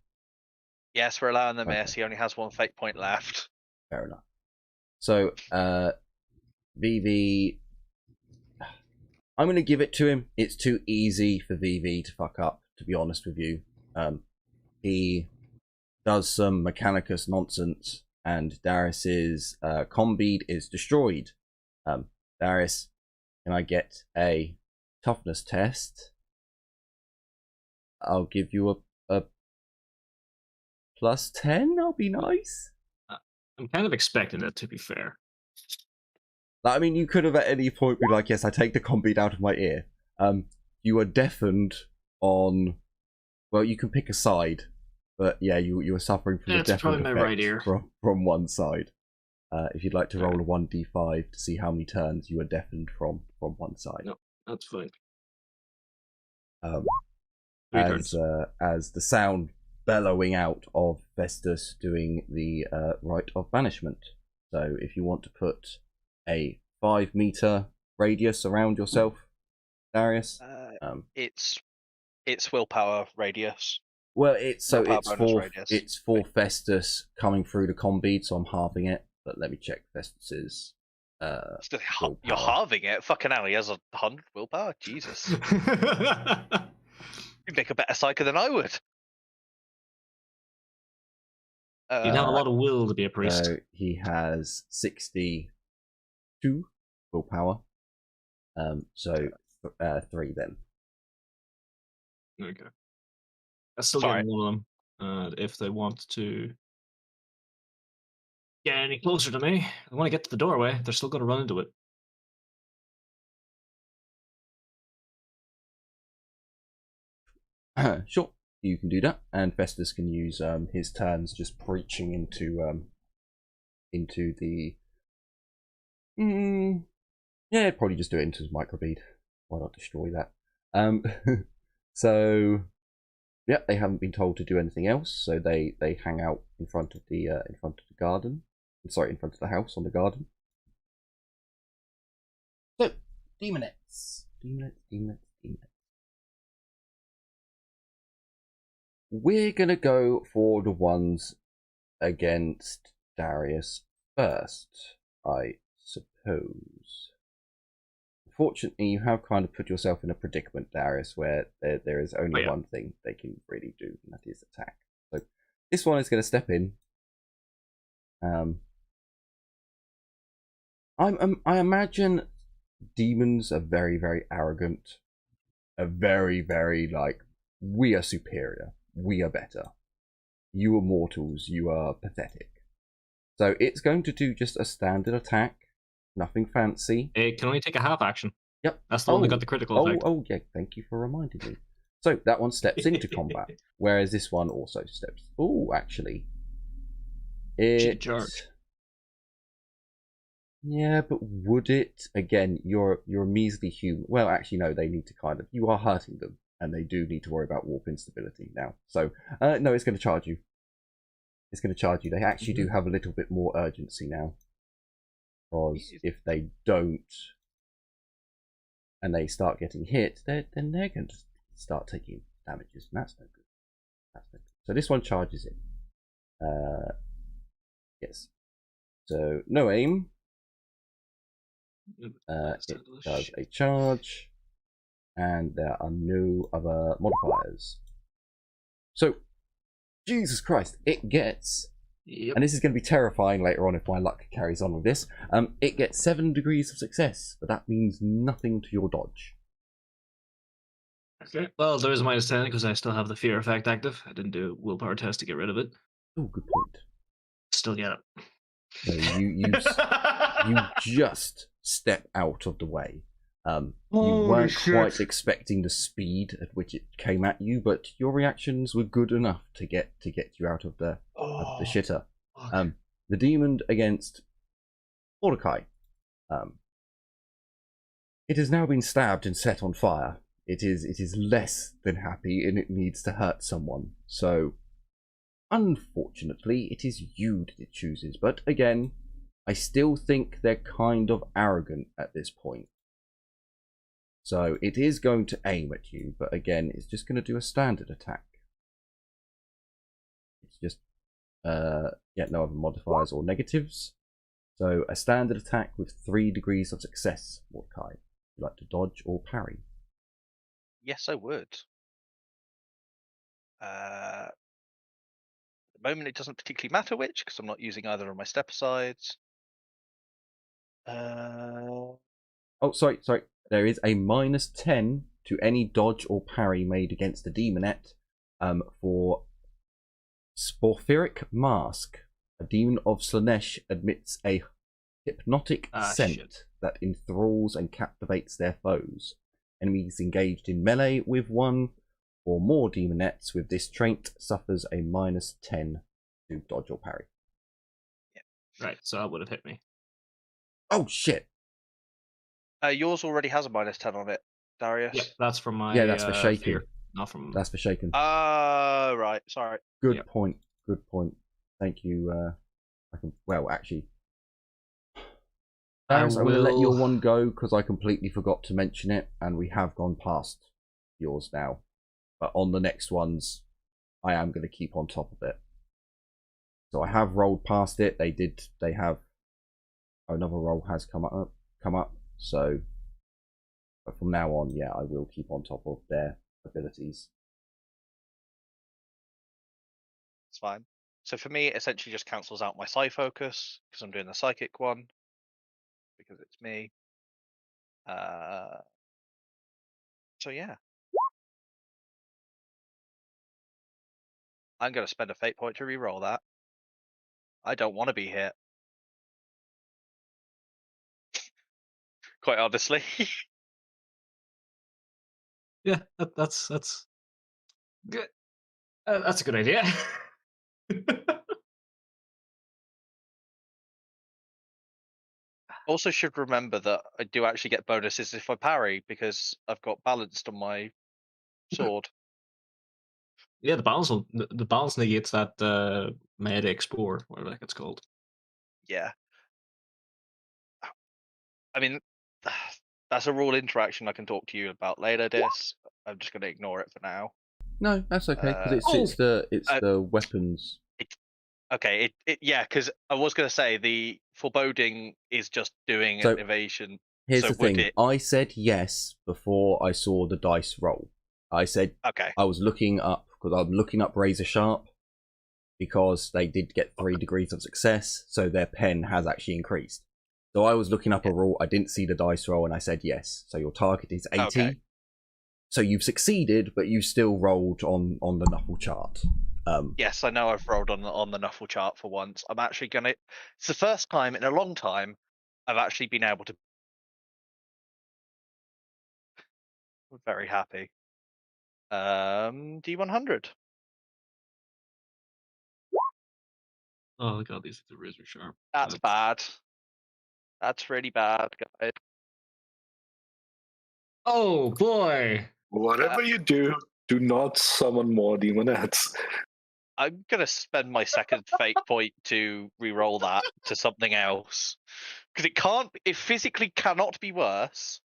Yes, we're allowing the Okay. miss. He only has 1 fate point left. Fair enough. So VV, I'm going to give it to him. It's too easy for VV to fuck up, to be honest with you. He does some Mechanicus nonsense, and Darius's combead is destroyed. Darius, can I get a toughness test? I'll give you a +10. That'll be nice. I'm kind of expecting it, to be fair. I mean, you could have at any point been like, yes, I take the combead out of my ear. You were deafened on... Well, you can pick a side. But yeah, you were suffering from the It's probably deafened my right effect ear. from one side. If you'd like to roll a 1d5 to see how many turns you were deafened from one side. No, that's fine. As the sound bellowing out of Festus doing the rite of banishment. So if you want to put a 5-meter radius around yourself, Darius, It's willpower radius. well, it's Willpower bonus radius. it's for Festus coming through the combead, so I'm halving it. But let me check Festus's You're willpower. halving it. Fucking hell, he has 100 willpower. Jesus, you'd make a better psyker than I would. You'd have a lot of will to be a priest. So he has 62 willpower. So 3 then. Okay. That's still Sorry. getting one of them. If they want to get any closer to me, they want to get to the doorway, they're still going to run into it. Sure, you can do that, and Festus can use his turns just preaching into the. Yeah, probably just do it into his microbead. Why not destroy that? So, yeah, they haven't been told to do anything else, so they hang out in front of the garden. Sorry, in front of the house on the garden. So, Daemonettes. We're gonna go for the ones against Darius first, I suppose. Unfortunately, you have kind of put yourself in a predicament, Darius, where there is only one thing they can really do, and that is attack. So this one is going to step in. I imagine demons are very, very arrogant. Are very, very like, we are superior. We are better. You are mortals. You are pathetic. So it's going to do just a standard attack. Nothing fancy. It can only take a half action. Yep. That's the one that got the critical effect. Oh, yeah. Thank you for reminding me. So that one steps into combat, whereas this one also steps. Oh, actually, it. Yeah, but would it? Again, you're a measly human. Well, actually, no. They need to kind of. You are hurting them, and they do need to worry about warp instability now. So, no, it's going to charge you. It's going to charge you. They actually do have a little bit more urgency now. Because if they don't, and they start getting hit, then they're going to start taking damages, and that's no good. That's no good. So this one charges in. Yes. So no aim. It does a charge, and there are no other modifiers. So, Jesus Christ, it gets. Yep. And this is going to be terrifying later on if my luck carries on with this. It gets 7 degrees of success, but that means nothing to your dodge. Okay. Well, there is a -10 because I still have the fear effect active. I didn't do a willpower test to get rid of it. Oh, good point. Still get it. So you just step out of the way. You weren't quite expecting the speed at which it came at you, but your reactions were good enough to get you out of the shitter. The demon against Mordecai. It has now been stabbed and set on fire. It is less than happy, and it needs to hurt someone. So, unfortunately, it is you that it chooses. But again, I still think they're kind of arrogant at this point. So it is going to aim at you, but again, it's just going to do a standard attack. It's just, no other modifiers or negatives. So a standard attack with 3 degrees of success, Mordecai. Would you like to dodge or parry? Yes, I would. At the moment, it doesn't particularly matter which, because I'm not using either of my step asides. Oh, sorry. There is a -10 to any dodge or parry made against the Daemonette for Sporfiric Mask. A demon of Slanesh admits a hypnotic scent that enthralls and captivates their foes. Enemies engaged in melee with one or more Daemonettes with this trait suffers a -10 to dodge or parry. Yeah. Right, so that would have hit me. Oh, shit. Yours already has a -10 on it, Darius. Yep, that's from my that's for shaking. fear, not from. That's for shaken. Right. Sorry. Good point. Good point. Thank you. Actually, Darius, I'm going to let your one go because I completely forgot to mention it, and we have gone past yours now. But on the next ones, I am going to keep on top of it. So I have rolled past it. They have another roll has come up. So but from now on, yeah, I will keep on top of their abilities. It's fine. So for me, it essentially just cancels out my psi focus because I'm doing the psychic one because it's me. So yeah, I'm gonna spend a fate point to reroll that. I don't want to be hit. Quite honestly. Yeah, that's good. That's a good idea. Also should remember that I do actually get bonuses if I parry because I've got balanced on my sword. Yeah, the balance negates that meta explore, whatever that gets called. Yeah. I mean, that's a rule interaction I can talk to you about later, Dis. I'm just going to ignore it for now. No, that's okay because it's the weapons. Okay, yeah, because I was going to say the foreboding is just doing an evasion. Here's so the thing: I said yes before I saw the dice roll. I said okay. I was looking up because I'm looking up Razor Sharp because they did get 3 degrees of success, so their pen has actually increased. So I was looking up a rule. I didn't see the dice roll, and I said yes. So your target is 80. Okay. So you've succeeded, but you still rolled on the Knuckle chart. Yes, I know I've rolled on the Knuckle chart for once. I'm actually gonna. It's the first time in a long time I've actually been able to. I'm very happy. D100. Oh god, these are razor sharp. That's bad. That's really bad, guys. Oh boy! Whatever you do, do not summon more Daemonettes. I'm gonna spend my second fate point to re-roll that to something else because it physically cannot be worse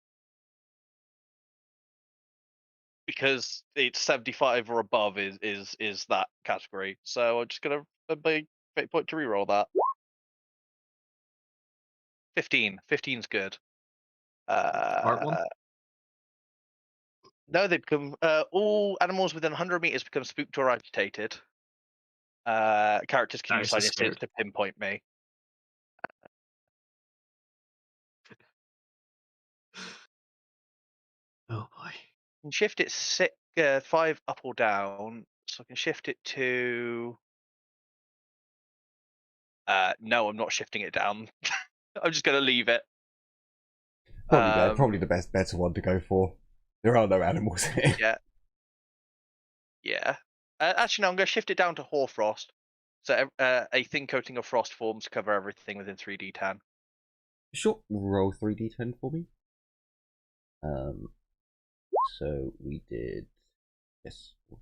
because it's 75 or above is that category. So I'm just gonna spend my fate point to re-roll that. 15. 15's good. Smart one. No, they become all animals within 100 meters become spooked or agitated. Characters can use Nice, sign to pinpoint me. Oh boy. I can shift it 5 up or down, so I can shift it to. No, I'm not shifting it down. I'm just gonna leave it. Probably the better one to go for. There are no animals here. Yeah. Yeah. Actually, no, I'm gonna shift it down to Hoarfrost. So a thin coating of frost forms to cover everything within 3d10. Sure, roll 3d10 for me. So we did, yes, so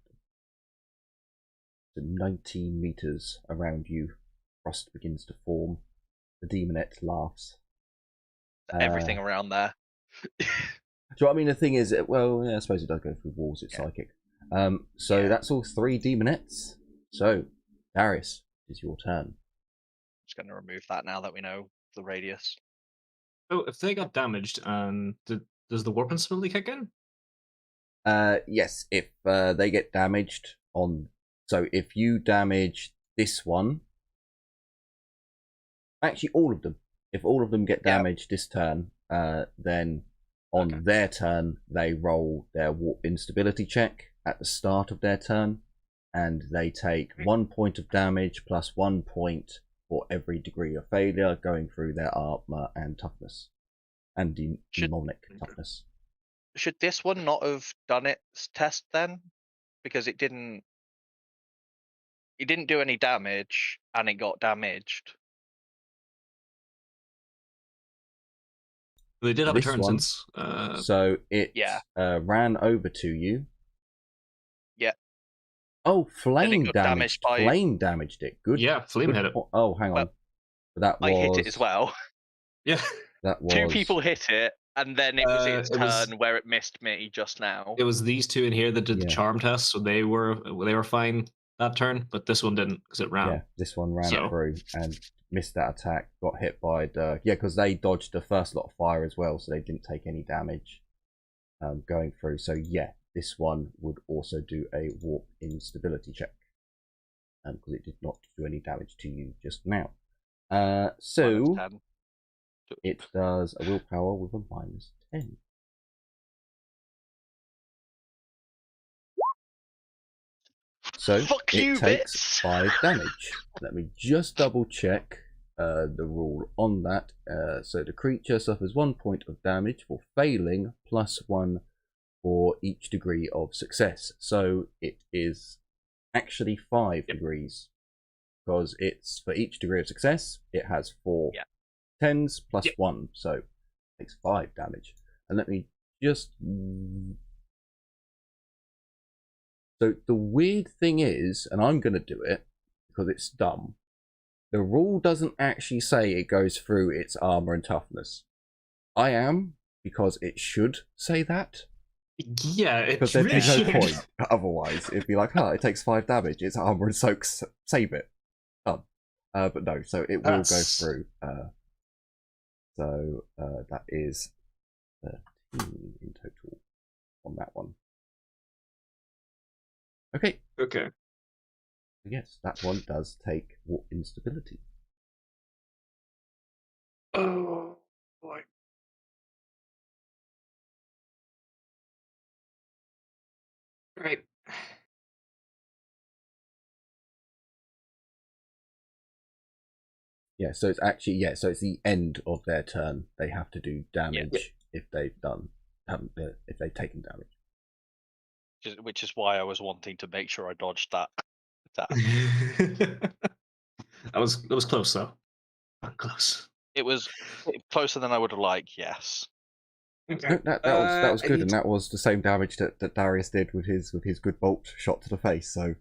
19 meters around you. Frost begins to form. The Daemonette laughs. Everything around there. Do you know what I mean? The thing is, well, yeah, I suppose it does go through walls. It's psychic. So that's all 3 Daemonettes. So, Darius, it's your turn. I'm just gonna remove that now that we know the radius. Oh, if they got damaged, does the warp instability kick in? Yes, if they get damaged on. So if you damage this one, actually all of them. If all of them get damaged this turn, then on their turn they roll their warp instability check at the start of their turn, and they take 1 point of damage plus 1 point for every degree of failure going through their armor and toughness, and demonic toughness. Should this one not have done its test then? Because it didn't do any damage and it got damaged. They did have a turn since. So it ran over to you. Yeah. Oh, flame damaged. Flame damaged it. Good. Yeah, flame hit it. Oh, hang on. That was. I hit it as well. Yeah. That was. 2 people hit it, and then it was its turn where it missed me just now. It was these 2 in here that did the charm test, so they were fine that turn, but this one didn't because it ran. Yeah, this one ran through, and missed that attack, got hit by the... Yeah, because they dodged the first lot of fire as well, so they didn't take any damage going through. So yeah, this one would also do a warp instability check, because it did not do any damage to you just now. So -10. it does a willpower with a -10. So Fuck it you, takes bits. 5 damage. Let me just double check the rule on that. So the creature suffers 1 point of damage for failing, +1 for each degree of success. So it is actually 5 degrees, because it's for each degree of success it has 4 10s plus 1, so it takes 5 damage. And let me just... So the weird thing is, and I'm going to do it because it's dumb, the rule doesn't actually say it goes through its armor and toughness. I am, because it should say that. Yeah, it Because there'd really be no should. point otherwise. It'd be like, it takes 5 damage, it's armor and soaks, save it. Done. But no, so it will go through. So that is 13 in total on that one. Okay. Okay. Yes, that one does take warp instability. Oh boy. Right. Yeah, so it's actually so it's the end of their turn. They have to do damage if they've if they've taken damage. Which is why I was wanting to make sure I dodged that. That was close though. Close. It was closer than I would have liked. Yes. Okay. No, that was good, and that was the same damage that Darius did with his good bolt shot to the face. So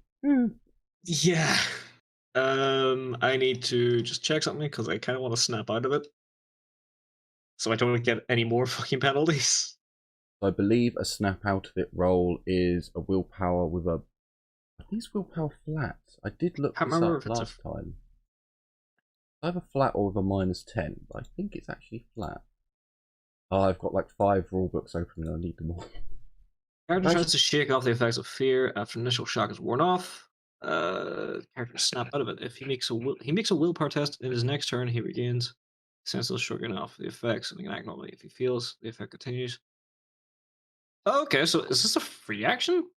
yeah. I need to just check something because I kind of want to snap out of it, so I don't get any more fucking penalties. I believe a snap out of it roll is a willpower with a... I think it's willpower flat. I did look this up last time. Either flat or with a -10, but I think it's actually flat. Oh, I've got like 5 rule books open and I need them all. Character tries to shake off the effects of fear after initial shock is worn off. Character snap out of it. If he makes a willpower test in his next turn, he regains sense of shaking off the effects and he can act normally. If he feels the effect continues. Okay, so is this a free action?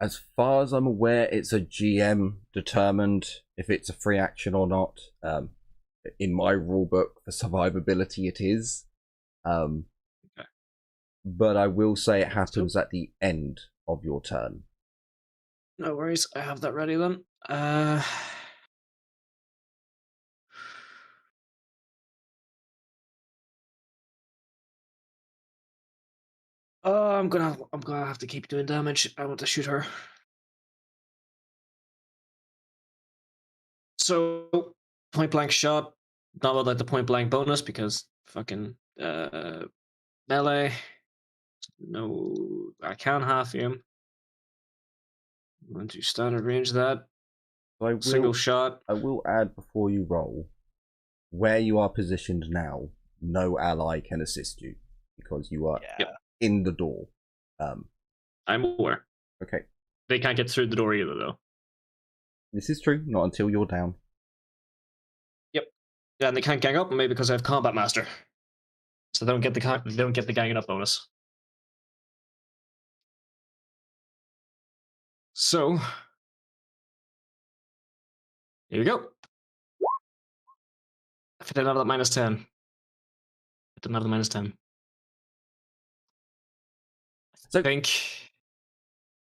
As far as I'm aware, it's a GM determined if it's a free action or not. In my rulebook for survivability, it is. Okay. But I will say it happens at the end of your turn. No worries, I have that ready then. I'm gonna have to keep doing damage. I want to shoot her. So point blank shot, not without the point blank bonus because fucking melee. No, I can half aim. I'm going to standard range that. So Single shot. I will add before you roll, where you are positioned now, no ally can assist you because you are in the door. I'm aware. Okay. They can't get through the door either, though. This is true, not until you're down. Yep. Yeah, and they can't gang up on me because I have Combat Master. So they don't get the ganging up bonus. So here we go. If I did another -10. Hit another -10. So, I think.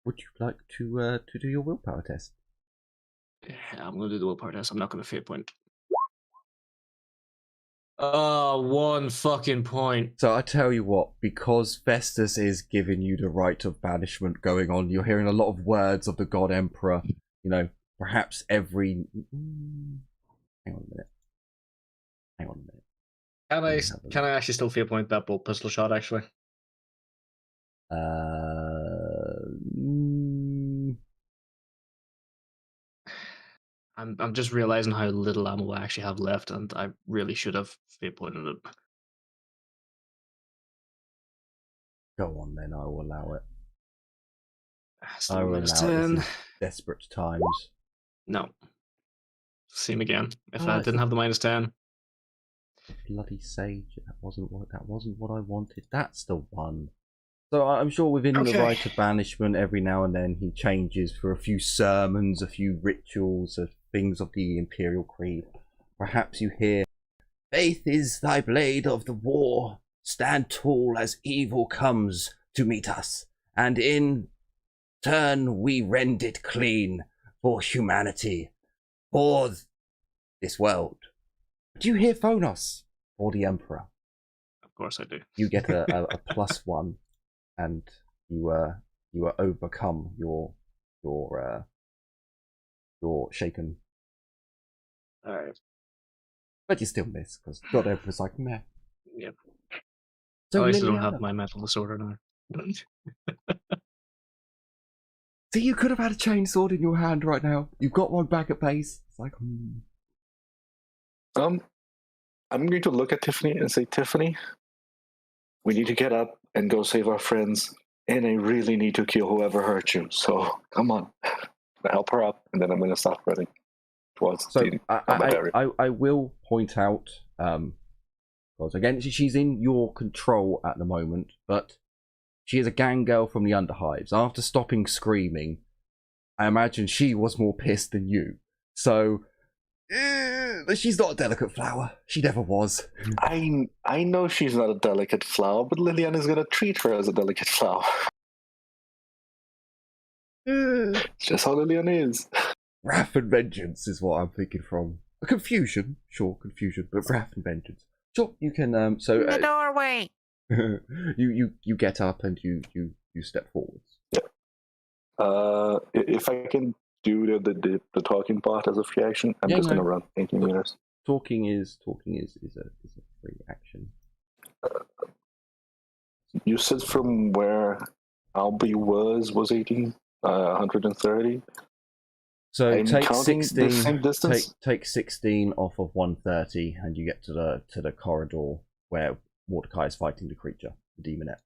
Would you like to do your willpower test? Yeah, I'm gonna do the willpower test. I'm not gonna fate point. Oh, 1 fucking point. So I tell you what, because Festus is giving you the right of banishment going on, you're hearing a lot of words of the God Emperor. You know, perhaps every... Hang on a minute. Can I actually still fate point that bolt pistol shot, actually? I'm just realizing how little ammo I actually have left, and I really should have fate pointed it. Go on then, I will allow it. Still I will minus allow it. 10. This is desperate times. No. Same again. If Oh, I it's didn't a- have the minus 10. Bloody sage. That wasn't what I wanted. That's the one. So I'm sure within the Okay. rite of banishment, every now and then he changes for a few sermons, a few rituals, of things of the Imperial Creed. Perhaps you hear, "Faith is thy blade of the war. Stand tall as evil comes to meet us, and in turn we rend it clean for humanity, for this world." Do you hear Phonos or the Emperor? Of course I do. You get a +1, and you are overcome your shaken, Alright. but you still miss because God Emperor's like meh. Yep. So I still don't have Liliana, my mental disorder now. see, you could have had a chainsword in your hand right now. You've got one back at base. It's like, I'm going to look at Tiffany and say, Tiffany, we need to get up and go save our friends, and I really need to kill whoever hurt you. So come on, help her up, and then I'm going to start running towards So the combat area. I will point out, because again she's in your control at the moment, but she is a gang girl from the Underhives. After stopping screaming, I imagine she was more pissed than you. So she's not a delicate flower. She never was. I know she's not a delicate flower, but Liliana's going to treat her as a delicate flower. It's just how Liliana is. Wrath and vengeance is what I'm thinking from. Confusion, sure, confusion, but wrath and vengeance. Sure, you can. The doorway. you get up and you step forwards. If I can do the talking part as a free action, I'm just going to run 18 meters. Talking is a free action. You said from where Albie was 18, 130. So I'm take counting the 16. same distance? Take 16 off of 130, and you get to the corridor where Mordecai is fighting the creature, the Daemonette.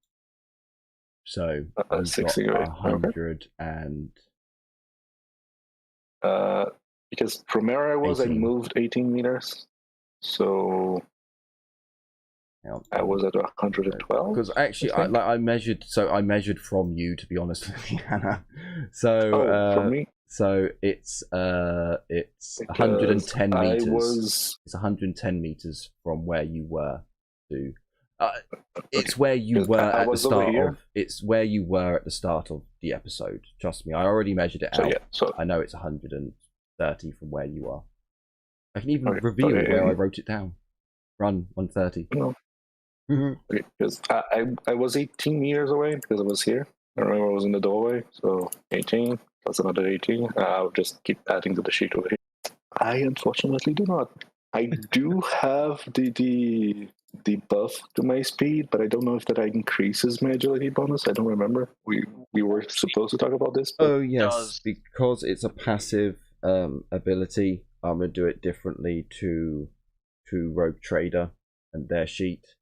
So you've 60, got right? 100 and because from where I was, 18. I moved 18 meters. So I was at 112. Because actually, I measured. So I measured from you, to be honest with you, Hannah. So from me. So it's 110 meters. It's 110 meters from where you were to. It's where you were at the start of. It's where you were at the start of the episode. Trust me, I already measured it out. Yeah, so I know it's 130 from where you are. I can even reveal where I wrote it down. Run 130. No. Okay, because I was 18 meters away because I was here. I remember I was in the doorway, so 18 plus another 18. I'll just keep adding to the sheet over here. I unfortunately do not. I do have the buff to my speed, but I don't know if that increases my agility bonus. I don't remember. We were supposed to talk about this. But... Oh yes, because it's a passive ability. I'm gonna do it differently to Rogue Trader and their sheet,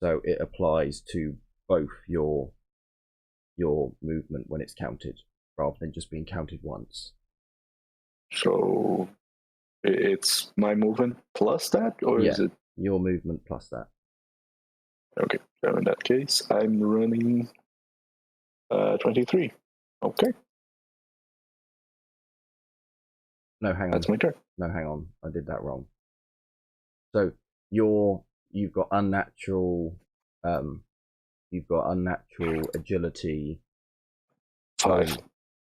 so it applies to both your movement when it's counted, rather than just being counted once. So it's my movement plus that, or is it your movement plus that? Okay, so in that case, I'm running 23. Okay. No, hang on. That's my turn. No, hang on. I did that wrong. So you've got unnatural agility. 5.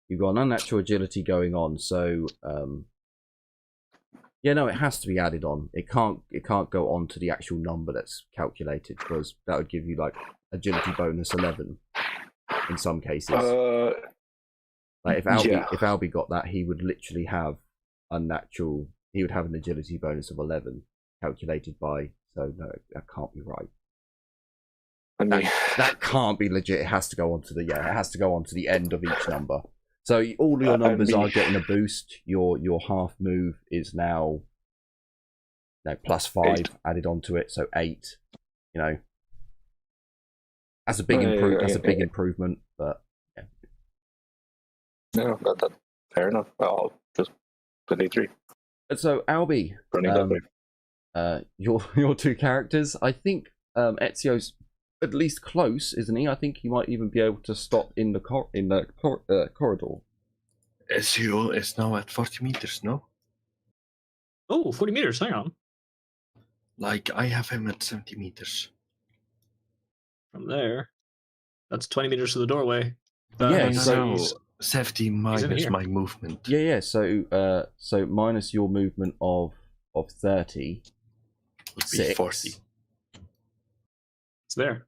You've got an unnatural agility going on, so yeah, no, it has to be added on. It can't go on to the actual number that's calculated, because that would give you like agility bonus 11 in some cases. Like if Albie got that, he would literally have unnatural. He would have an agility bonus of 11 calculated by. So no, that can't be right. I mean, that can't be legit. It has to go on to the It has to go on to the end of each number. So all your numbers and are getting a boost. Your half move is now +5 8. added onto it, so 8. You know, that's a big improvement. But yeah, No, that fair enough. Well, just 23. and so Albie, Running that way. your two characters, I think Ezio's at least close, isn't he? I think he might even be able to stop in the corridor. Ezio is now at 40 meters, no? Oh, 40 meters, hang on. Like, I have him at 70 meters. From there, that's 20 meters to the doorway. Yeah, means so- he's- 70 in minus here. my movement. Yeah. So minus your movement of 30. Would be 6. 40. it's there.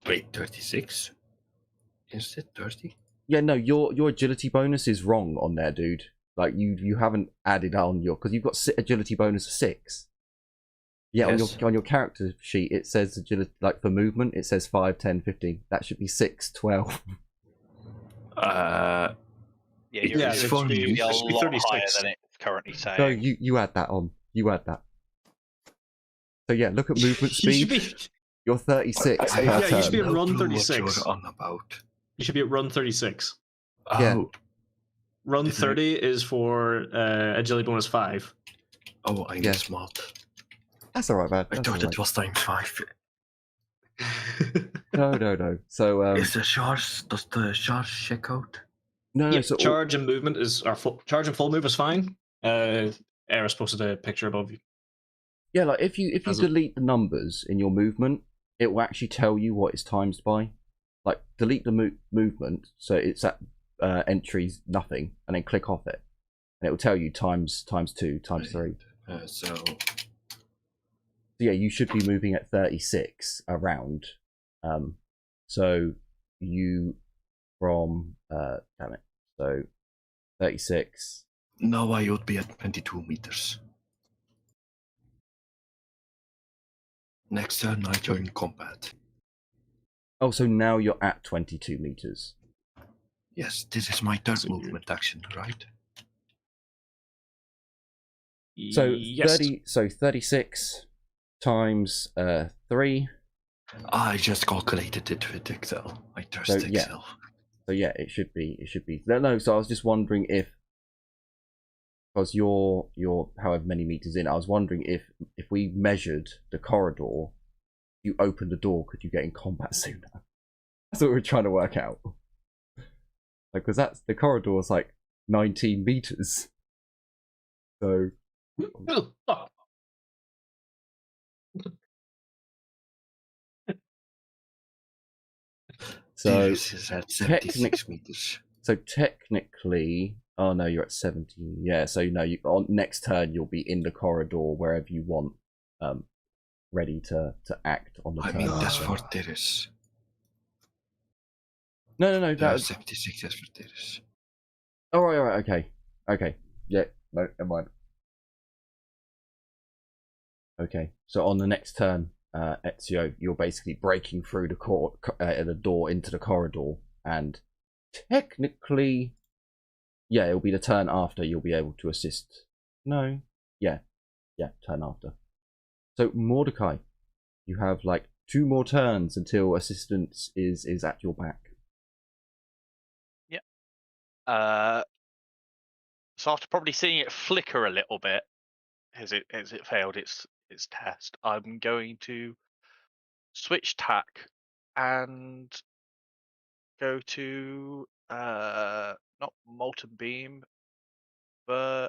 Wait, 36? Is it 30? Yeah, no, your agility bonus is wrong on there, dude. Like you haven't added on your, because you've got agility bonus of 6. Yeah, Yes. on your character sheet it says agility, like for movement it says 5, 10, 15. That should be 6, 12. Yeah, your Yeah, agility it's for should me. be a It should be lot 36. higher than it's currently saying. No, you add that on. You add that. So yeah, look at movement You should speed. be, You're 36 per Yeah, you turn. should be at No run clue what 36. you're on about. you should be at run 36. Yeah. Oh, Run Did I- 30 is for agility bonus 5. oh, I'm Yeah. smart. That's alright, man. I That's thought alright. it was times 5. No. So Is the charge, does the charge check out? no. Yep, So charge and movement is charge and full move is fine. Eris posted a picture above you. yeah, like if you As a- delete the numbers in your movement, it will actually tell you what it's times by. Like delete the movement, so it's at entries nothing, and then click off it, and it will tell you times 2, times 3. So, So yeah, you should be moving at 36 around. So you from damn it. So 36. now I would be at 22 meters. Next turn I join combat. Oh, so now you're at 22 meters. Yes, this is my third So you're- movement action, right? So yes. 36 times 3. I just calculated it with Excel. I trust So, yeah. Excel. So yeah, it should be. No. So I was just wondering if, because you're however many meters in, I was wondering if we measured the corridor, you opened the door, could you get in combat sooner? That's what we're trying to work out. Like, because that's the corridor's like 19 meters. So Oh, fuck. so This is at 76 meters. so technically, oh no, you're at 17. Yeah, so no, you on next turn you'll be in the corridor wherever you want, ready to act on the I turn. mean, that's for Terrace. No, that was 76 is for Terrace. all right, okay, yeah, no, never mind. Okay, so on the next turn, Ezio, you're basically breaking through the door into the corridor, and technically, yeah, it'll be the turn after you'll be able to assist. No, yeah, turn after. So Mordecai, you have like 2 more turns until assistance is at your back. So after probably seeing it flicker a little bit as it failed its test, I'm going to switch tack and go to not Molten Beam, but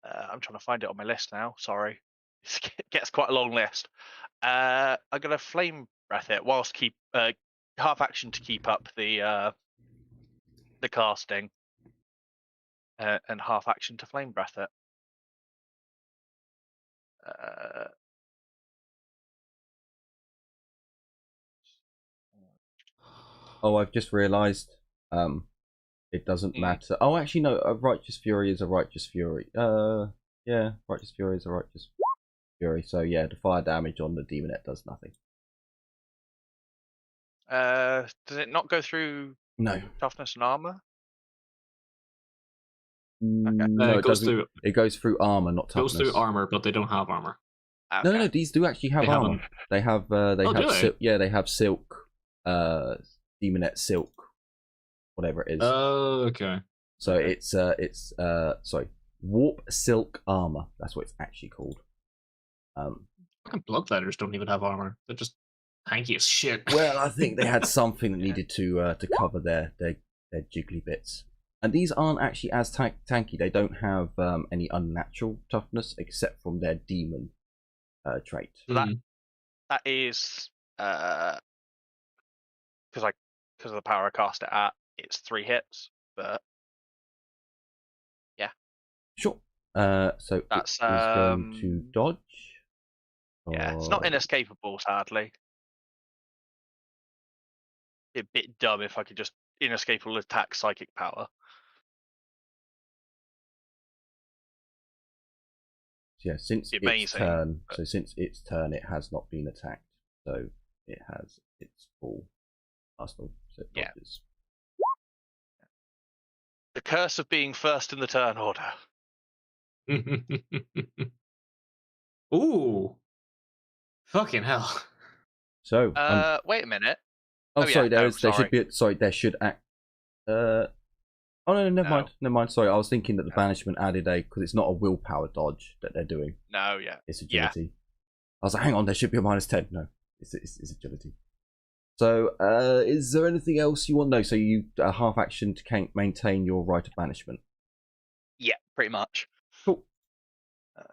I'm trying to find it on my list now. Sorry, it gets quite a long list. I'm gonna Flame Breath it whilst keep half action to keep up the casting, and half action to Flame Breath it. Oh, I've just realised. It doesn't matter. Oh, actually, no. A Righteous Fury is a Righteous Fury. Yeah, Righteous Fury is a Righteous Fury. So yeah, the fire damage on the Daemonette does nothing. Does it not go through No. Toughness and armor? No, it it goes doesn't. through It goes through armor, not toughness. goes through armor, but they don't have armor. Okay. No, these do actually have They armor. haven't. They have. They Oh, have. do they? Yeah, they have silk. Daemonette silk, whatever it is. Oh, okay. So it's sorry, warp silk armor. That's what it's actually called. Fucking bloodletters don't even have armor. They're just tanky as shit. Well, I think they had something that needed to cover their jiggly bits. And these aren't actually as tanky. They don't have any unnatural toughness except from their demon trait. So that is because of the power I cast it at, it's 3 hits, but Sure. So that's it's going to dodge. yeah, it's not or- inescapable, sadly. It'd be a bit dumb if I could just inescapable attack psychic power. Yeah, since its Amazing, turn. but- So since its turn, it has not been attacked. So it has its full arsenal. So it Yeah. dodges. The curse of being first in the turn order. Ooh. Fucking hell. So Wait a minute. oh, oh, yeah, sorry. no, There sorry. should be. Sorry, there should act. Oh no, never No. mind. Never mind. Sorry, I was thinking that the No. banishment added a because it's not a willpower dodge that they're doing. No, yeah. It's Yeah. agility. I was like, hang on, there should be a -10. No, it's agility. So, is there anything else you want? No. So you half action to maintain your right of banishment. Yeah, pretty much. Cool.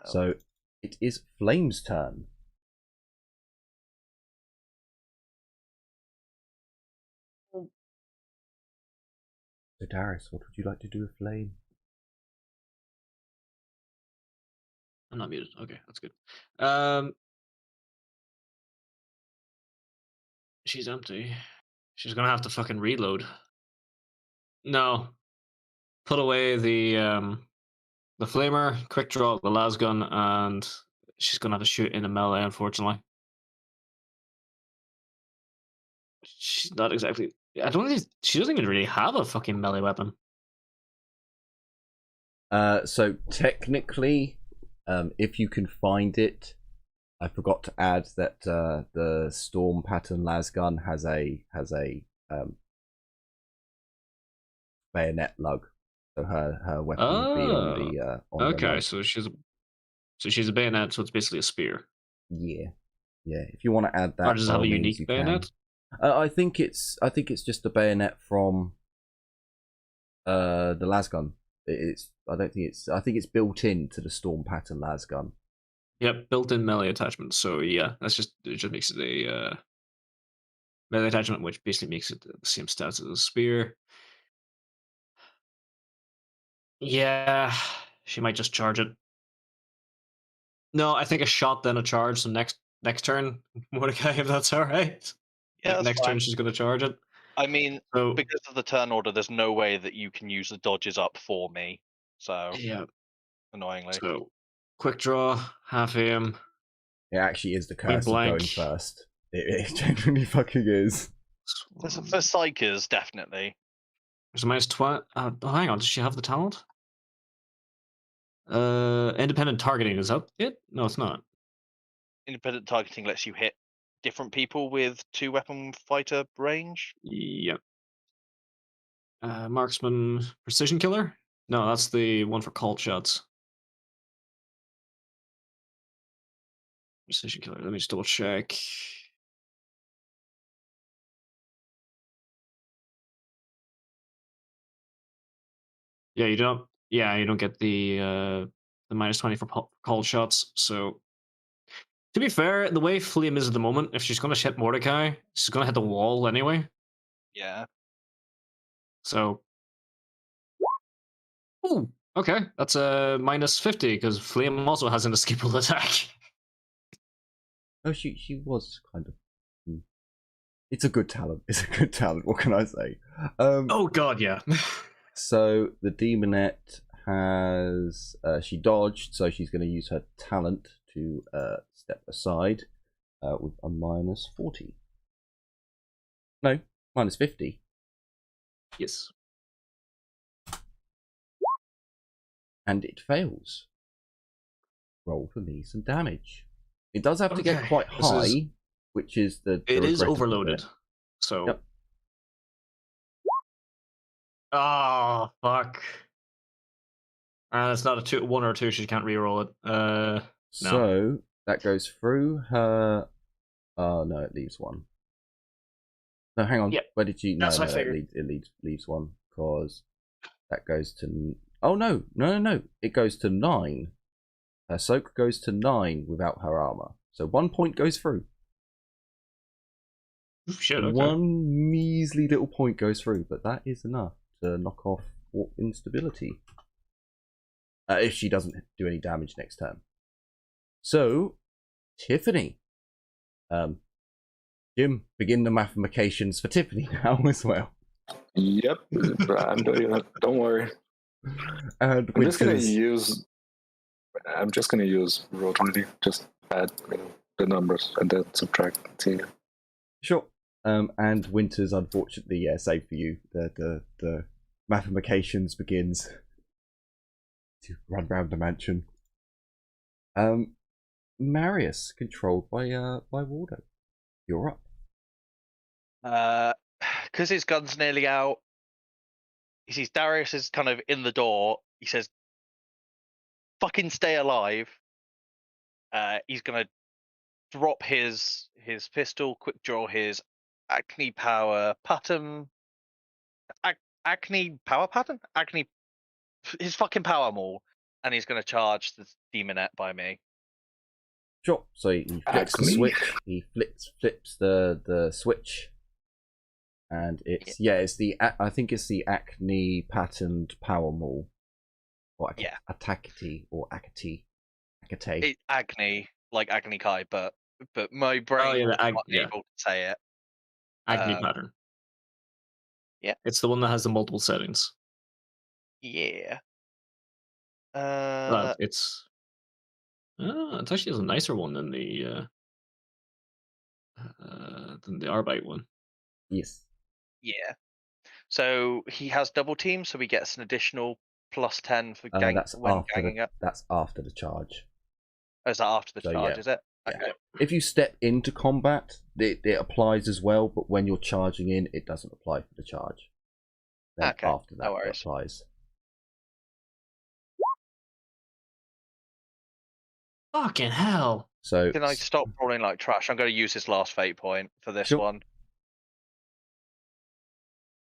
So it is Flame's turn. So Darius, what would you like to do with Flame? I'm not muted. Okay, that's good. She's empty. She's gonna have to fucking reload. No. Put away the flamer, quick draw the las gun, and she's gonna have to shoot in a melee, unfortunately. She's not exactly. I don't think she doesn't even really have a fucking melee weapon. So technically, if you can find it, I forgot to add that the storm pattern lasgun has a bayonet lug, so her weapon would be on the Okay, lug. so she's a bayonet, so it's basically a spear. Yeah. If you want to add that, Or does it by have all a means, unique you bayonet? can. I think it's just the bayonet from the lasgun. I think it's built into the storm pattern lasgun. Yep, built-in melee attachment. So yeah, it just makes it a melee attachment, which basically makes it the same stats as a spear. Yeah, she might just charge it. No, I think a shot then a charge. So next turn, Mordecai, if that's all right. Yeah, that's next fine. turn she's gonna charge it. I mean, So because of the turn order, there's no way that you can use the dodges up for me. So yeah, annoyingly. so quick draw, half aim. It actually is the Point curse of blank. going first. It genuinely fucking is. For psychers, definitely. There's a -20. Oh, hang on, does she have the talent? Independent targeting, is that it? No, it's not. Independent targeting lets you hit different people with 2-weapon fighter range. Yep. Marksman, precision killer? No, that's the one for called shots. Precision killer. Let me just double check. Yeah, you don't. Yeah, you don't get the -20 for called shots. So, to be fair, the way Flame is at the moment, if she's gonna hit Mordecai, she's gonna hit the wall anyway. Yeah. So, ooh, okay, that's a -50 because Flame also has an escapable attack. Oh, she was kind of. It's a good talent. It's a good talent. What can I say? Oh god, yeah. So the Daemonette has she dodged, so she's going to use her talent to step aside with a -40. No, -50. Yes. And it fails. Roll for me some damage. It does have to get Okay, quite this is- high, which is the It is regrettable overloaded. bit. So. Yep. Ah, fuck. It's not a 2, 1 or 2. She can't reroll it. No. So that goes through her. Oh no, it leaves one. No, hang on. Yep. Where did you? No, That's no, what I no, figured. it leaves one because that goes to. Oh no, no! It goes to 9. Her soak goes to 9 without her armor, so 1 point goes through. Shit. Okay. One measly little point goes through, but that is enough to knock off warp instability. If she doesn't do any damage next turn. So, Tiffany. Jim, begin the mathematications for Tiffany now as well. Yep, I'm doing it. Don't worry. And I'm just gonna Winters- use roll 20. Just add the numbers and then subtract. See. Sure. And Winters, unfortunately, save for you. The mathematications begins to run round the mansion. Marius, controlled by Waldo. You're up. Because his gun's nearly out, he sees Darius is kind of in the door. He says, "Fucking stay alive." He's gonna drop his pistol, quick draw his acne power pattern, acne power pattern, acne his fucking power maul, and he's gonna charge the Daemonette by me. Sure. So he flips the Acme. switch. He flips the switch, and it's the I think it's the acne patterned power maul, or attackity or akate. It's acne, like Agni Kai, but my brain was not able to say it. Acne pattern. Yeah. It's the one that has the multiple settings. Yeah. But it actually has a nicer one than the Arbite one. Yes. Yeah. So he has double team, so he gets an additional +10 for ganging up. That's after the charge. Oh, is that after the charge? Yeah. Is it? Yeah. Okay. If you step into combat, it applies as well, but when you're charging in, it doesn't apply for the charge. Then Okay, after that, no it worries. applies. Fucking hell! So Can I stop rolling like trash? I'm going to use his last fate point for this Sure. one.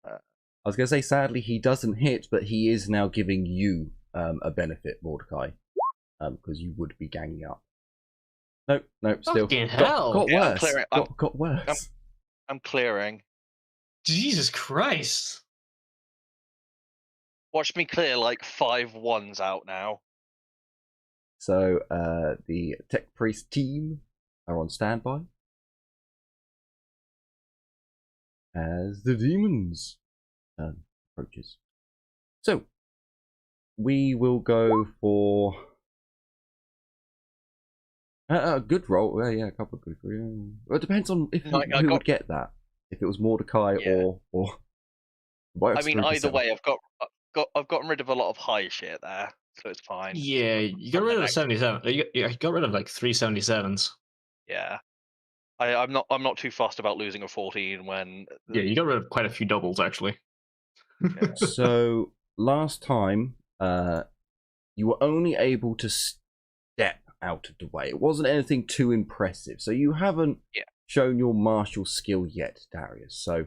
I was going to say, sadly, he doesn't hit, but he is now giving you a benefit, Mordecai, because you would be ganging up. Nope, still Fucking hell! got Yeah, I'm worse. clearing- Got worse. I'm clearing. Jesus Christ! Watch me clear like 5 ones out now. So the Tech Priest team are on standby as the demons approaches. So we will go for a good roll. Yeah, a couple of good. Well, it depends on if Like, who would get that. If it was Mordecai or. I mean, either way, I've gotten rid of a lot of high shit there, so it's fine. Yeah, you got rid of 77. You got rid of like 3 77s. Yeah. I'm not too fussed about losing a 14 when. Yeah, you got rid of quite a few doubles actually. Yeah. So last time, you were only able to step out of the way. It wasn't anything too impressive. So you haven't shown your martial skill yet, Darius. So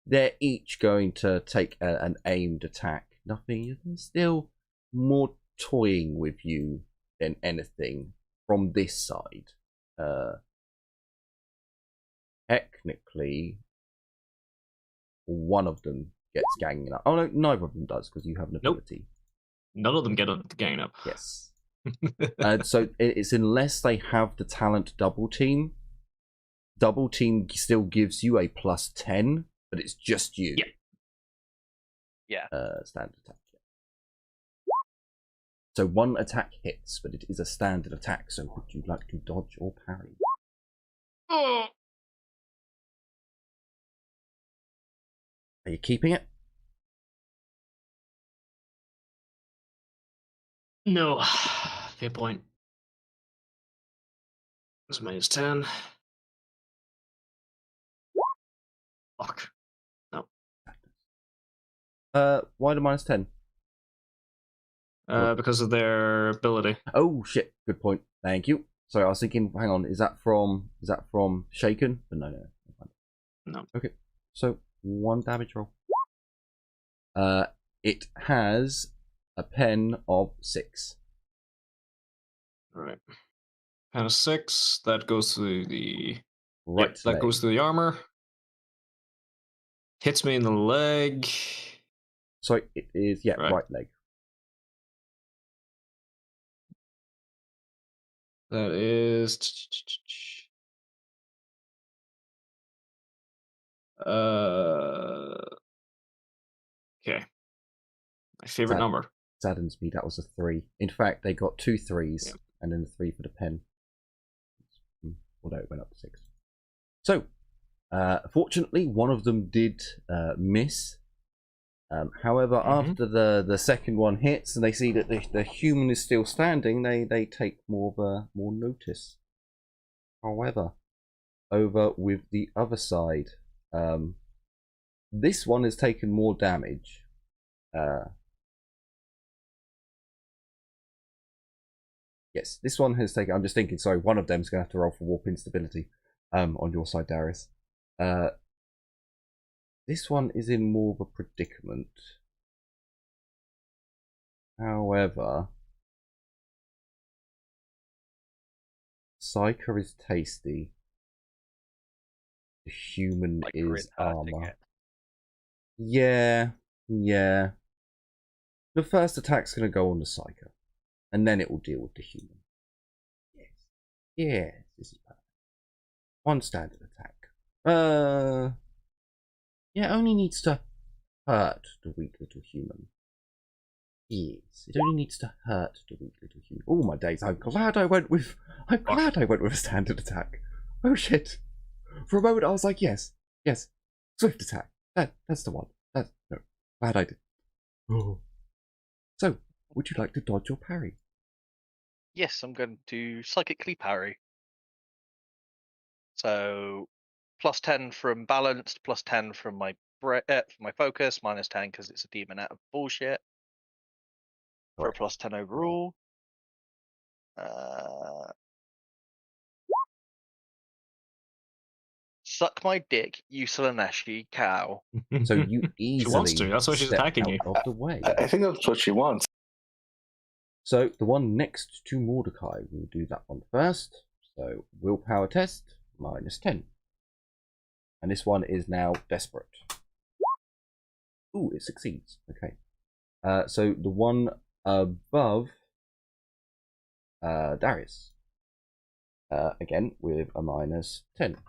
they're each going to take an aimed attack. Nothing. Still more toying with you than anything from this side. Technically, one of them gets ganging up. Oh no, neither of them does because you have an ability. None of them get ganging up. Yes. So it's unless they have the talent double team. Double team still gives you a +10, but it's just you. Yeah. Standard attack. So one attack hits, but it is a standard attack. So would you like to dodge or parry? Are you keeping it? No. Fate point. It's minus 10. Fuck. No. Why the minus 10? Because of their ability. Oh shit! Good point. Thank you. Sorry, I was thinking. Hang on. Is that from Shaken? But no. No. Okay. So 1 damage roll. It has a pen of 6. Alright. Pen of 6. That goes through the Right. that goes through the armor. Hits me in the leg. Sorry, it is right leg. That is okay. My favorite number. Saddens me. That was a 3. In fact, they got 2 3s and then a 3 for the pen. Although it went up to 6. So, fortunately, one of them did miss. However, after the second one hits and they see that the human is still standing, they take more notice. However, over with the other side, this one has taken more damage. Yes, this one has taken. I'm just thinking. Sorry, one of them's going to have to roll for warp instability. On your side, Darius. This one is in more of a predicament. However, Psyker is tasty. The human Like is armor. it. Yeah. The first attack's going to go on the Psyker, and then it will deal with the human. Yes, this is perfect. 1 standard attack. Yeah, it only needs to hurt the weak little human. Yes, it only needs to hurt the weak little human. Oh my days! I'm glad I went with a standard attack. Oh shit! For a moment I was like, yes, swift attack. That's the one. No, glad I did. Oh. So, would you like to dodge or parry? Yes, I'm going to psychically parry. So, +10 from balanced, +10 from my focus, -10 because it's a Daemonette of bullshit. For a +10 overall. Suck my dick, you Slaneshi cow. So you easily She wants to. That's why she's step attacking out you. of the way. I think that's what she wants. So the one next to Mordecai, we'll do that one first. So willpower test, -10. And this one is now desperate. Ooh, it succeeds. Okay. So the one above Darius. Again with a -10.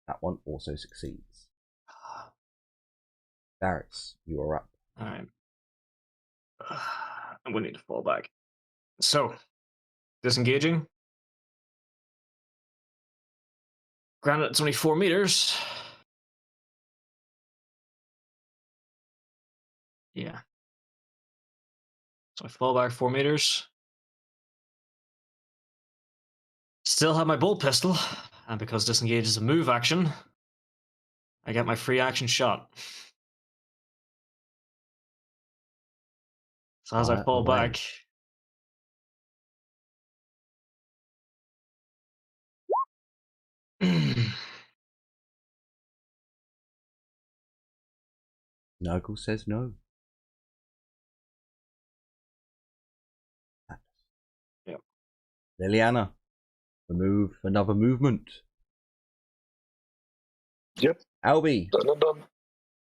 That one also succeeds. Darius, you are up. Alright. I'm gonna need to fall back. So, disengaging. Granted, it's only 4 meters. Yeah. So I fall back 4 meters. Still have my bolt pistol, and because disengage is a move action, I get my free action shot. So as I fall away. back, Nurgle says no. Yep. Liliana, remove another movement. Yep. Albie, Done.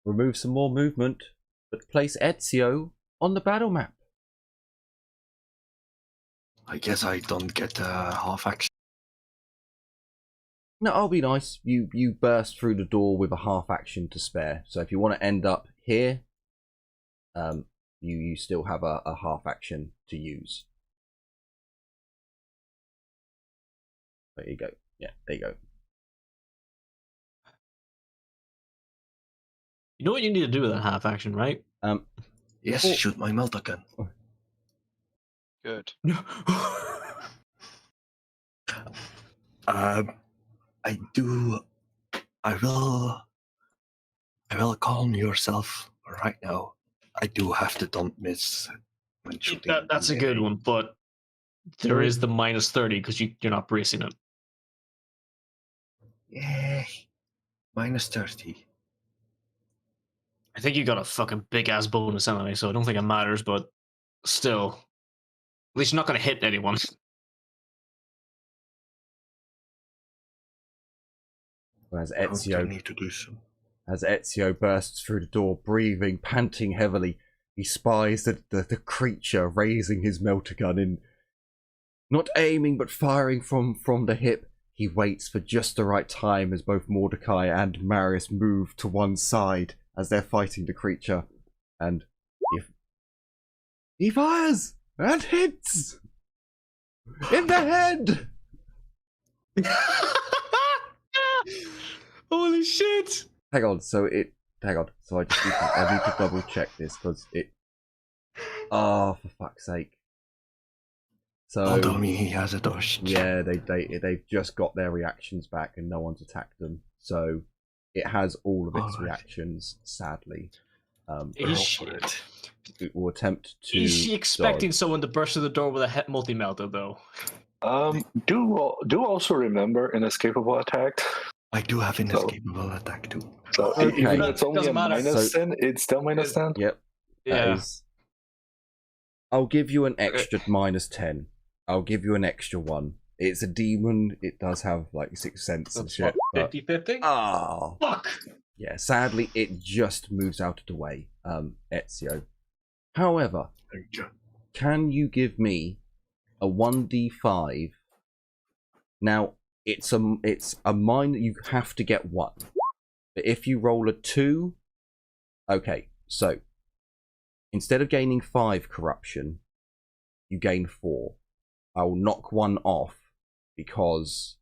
remove some more movement, but place Ezio on the battle map. I guess I don't get half action. No, I'll be nice. You burst through the door with a half action to spare. So if you want to end up here, you still have a half action to use. There you go. Yeah, there you go. you know what you need to do with that half action, right? Yes, shoot my melta gun. Good. I will calm yourself right now. I do have to don't miss when shooting. That's a good one, but there is the minus 30 because you're not bracing it. Yeah, minus 30. I think you got a fucking big ass bonus anyway, so I don't think it matters, but still. At least you're not going to hit anyone. As I Ezio need to do some. As Ezio bursts through the door, breathing, panting heavily, he spies the creature raising his melter gun in, not aiming but firing from the hip. He waits for just the right time as both Mordecai and Marius move to one side as they're fighting the creature, and he fires and hits in the head. Holy shit! Hang on, so I just I need to double check this because it. Oh, for fuck's sake! So Although he has a dodge. yeah, they've just got their reactions back and no one's attacked them, so it has all of its reactions. Sadly, it will attempt to. Is she expecting dodge. someone to burst through the door with a multi melter though? Do also remember an escapable attack. I do have an escapable attack too. So Okay. even though it's only Doesn't a matter. minus So- 10, it's still minus 10? Yep. That is. I'll give you an extra minus 10. I'll give you an extra one. It's a demon. It does have like 6 cents and shit. 50-50? Oh, Fuck! yeah. Sadly, it just moves out of the way, Ezio. However, can you give me a 1d5? Now, it's a mine. You have to get 1. But if you roll a 2, okay. So instead of gaining 5 corruption, you gain 4. I will knock 1 off because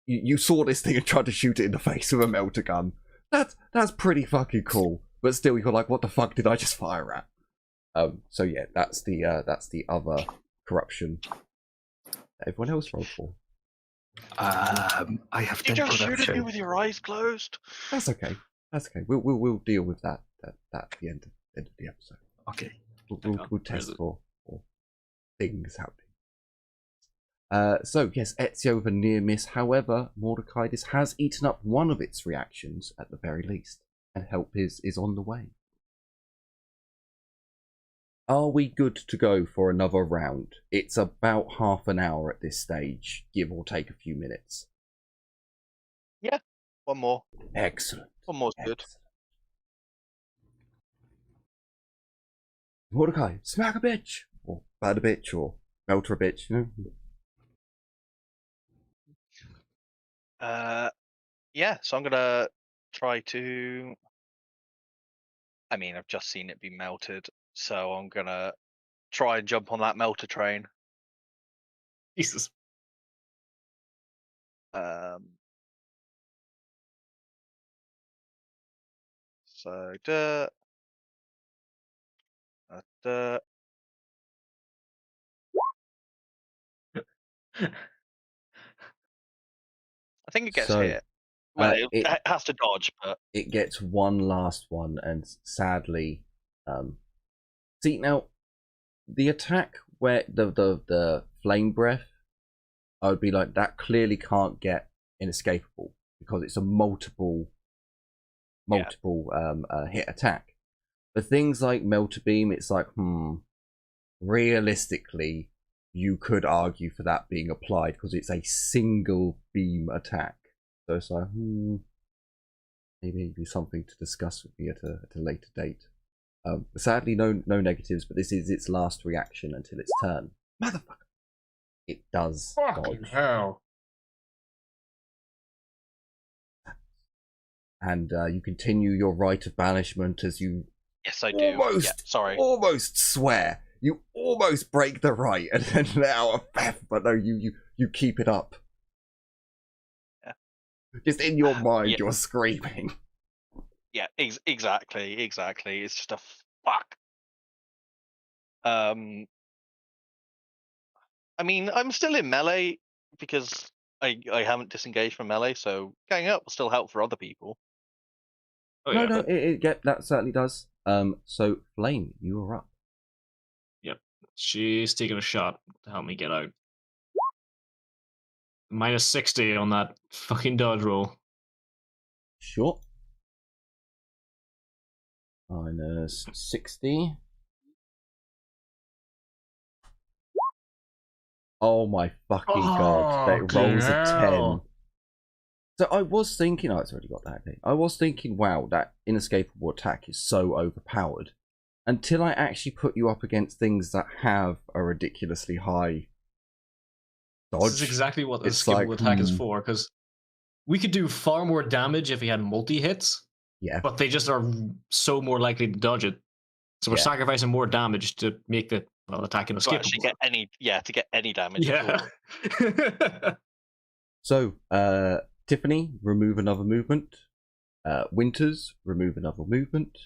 you saw this thing and tried to shoot it in the face with a melter gun. That's pretty fucking cool. But still, you're like, what the fuck did I just fire at? So yeah, that's the other corruption. Everyone else rolled for. I have You 10 just shoot at me corruption. with your eyes closed. That's okay. That's okay. We'll deal with that at the end of the episode. Okay. We'll test for things happening. So yes, Ezio with a near miss. However, Mordecai has eaten up one of its reactions at the very least, and help is on the way. Are we good to go for another round? It's about half an hour at this stage, give or take a few minutes. One more. Excellent. One more's good. Excellent. Mordecai, smack a bitch, or bad a bitch, or melt a bitch, you know? Yeah, so I'm gonna try to. I mean, I've just seen it be melted, so I'm gonna try and jump on that melter train. Jesus. So I think it gets So, hit. Well, it it has to dodge, but it gets one last one, and sadly, see now, the attack where the flame breath, I would be like, that clearly can't get inescapable because it's a multiple hit attack. But things like melter beam, it's like, realistically, you could argue for that being applied because it's a single beam attack. So it's like, maybe something to discuss with me at a later date. Sadly, no negatives, but this is its last reaction until its turn. Motherfucker! It does Fucking dodge. hell. And you continue your rite of banishment as you yes, I do. almost, Yeah, sorry. almost swear. You almost break the rite and then let out a faff, but no, you keep it up. Yeah. Just in your mind, Yeah. you're screaming. Yeah, exactly. It's just a fuck. I mean, I'm still in melee because I haven't disengaged from melee, so gang up will still help for other people. Oh, No, yeah. no, that certainly does. So Flame, you are up. Yep. She's taking a shot to help me get out. Minus 60 on that fucking dodge roll. Sure. Minus 60. Oh my fucking god! That rolls a 10. So I was thinking, oh, it's already got that. Okay. I was thinking, wow, that inescapable attack is so overpowered. Until I actually put you up against things that have a ridiculously high dodge. This is exactly what the It's skippable like, attack is for, because we could do far more damage if we had multi-hits, Yeah. but they just are so more likely to dodge it. So we're Yeah. sacrificing more damage to make the attack To inescapable. actually get any damage. Yeah. So, Tiffany, remove another movement. Winters, remove another movement.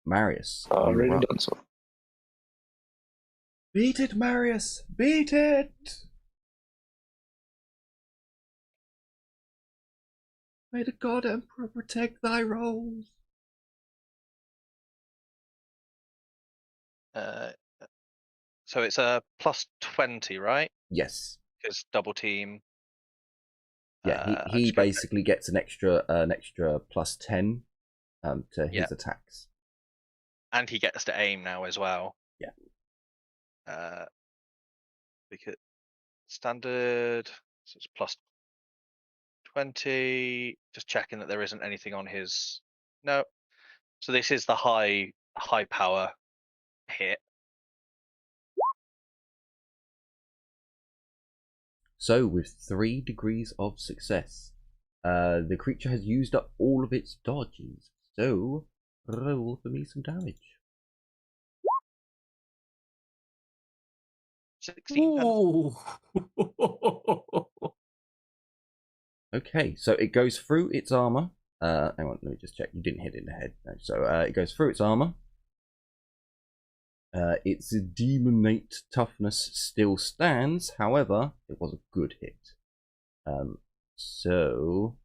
Marius, you Already are up. done so. Beat it, Marius! Beat it! May the God Emperor protect thy rolls. So it's a plus 20, right? Yes. Because double team. Yeah, I he just go- basically gets an extra plus 10 to his Yeah. attacks. And he gets to aim now as well. Yeah. Because standard, so it's plus 20. Just checking that there isn't anything on his. No. So this is the high power hit. So, with 3 degrees of success, the creature has used up all of its dodges. So, roll for me some damage. 16. Ooh. Okay, so it goes through its armor. Hang on, let me just check. You didn't hit it in the head. No. So it goes through its armor. Its Daemonette toughness still stands. However, it was a good hit. So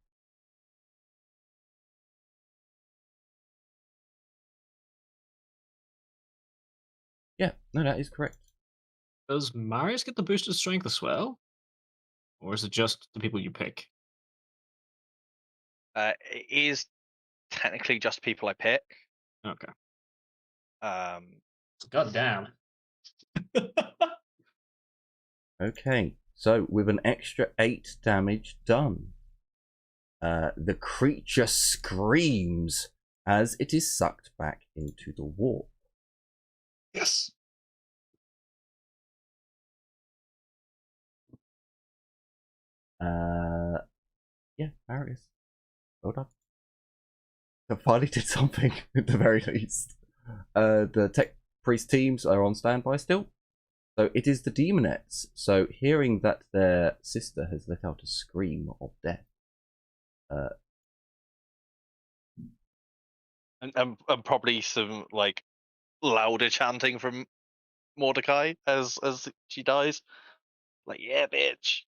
yeah, no, that is correct. Does Marius get the boosted strength as well? Or is it just the people you pick? It is technically just people I pick. Okay. God damn. Okay, so with an extra 8 damage done, the creature screams as it is sucked back into the warp. Yes. Yeah, Marius. Well done. So finally did something at the very least. The tech priest teams are on standby still. So it is the Daemonettes. So hearing that their sister has let out a scream of death. And probably some like louder chanting from Mordecai as she dies. Like, yeah, bitch.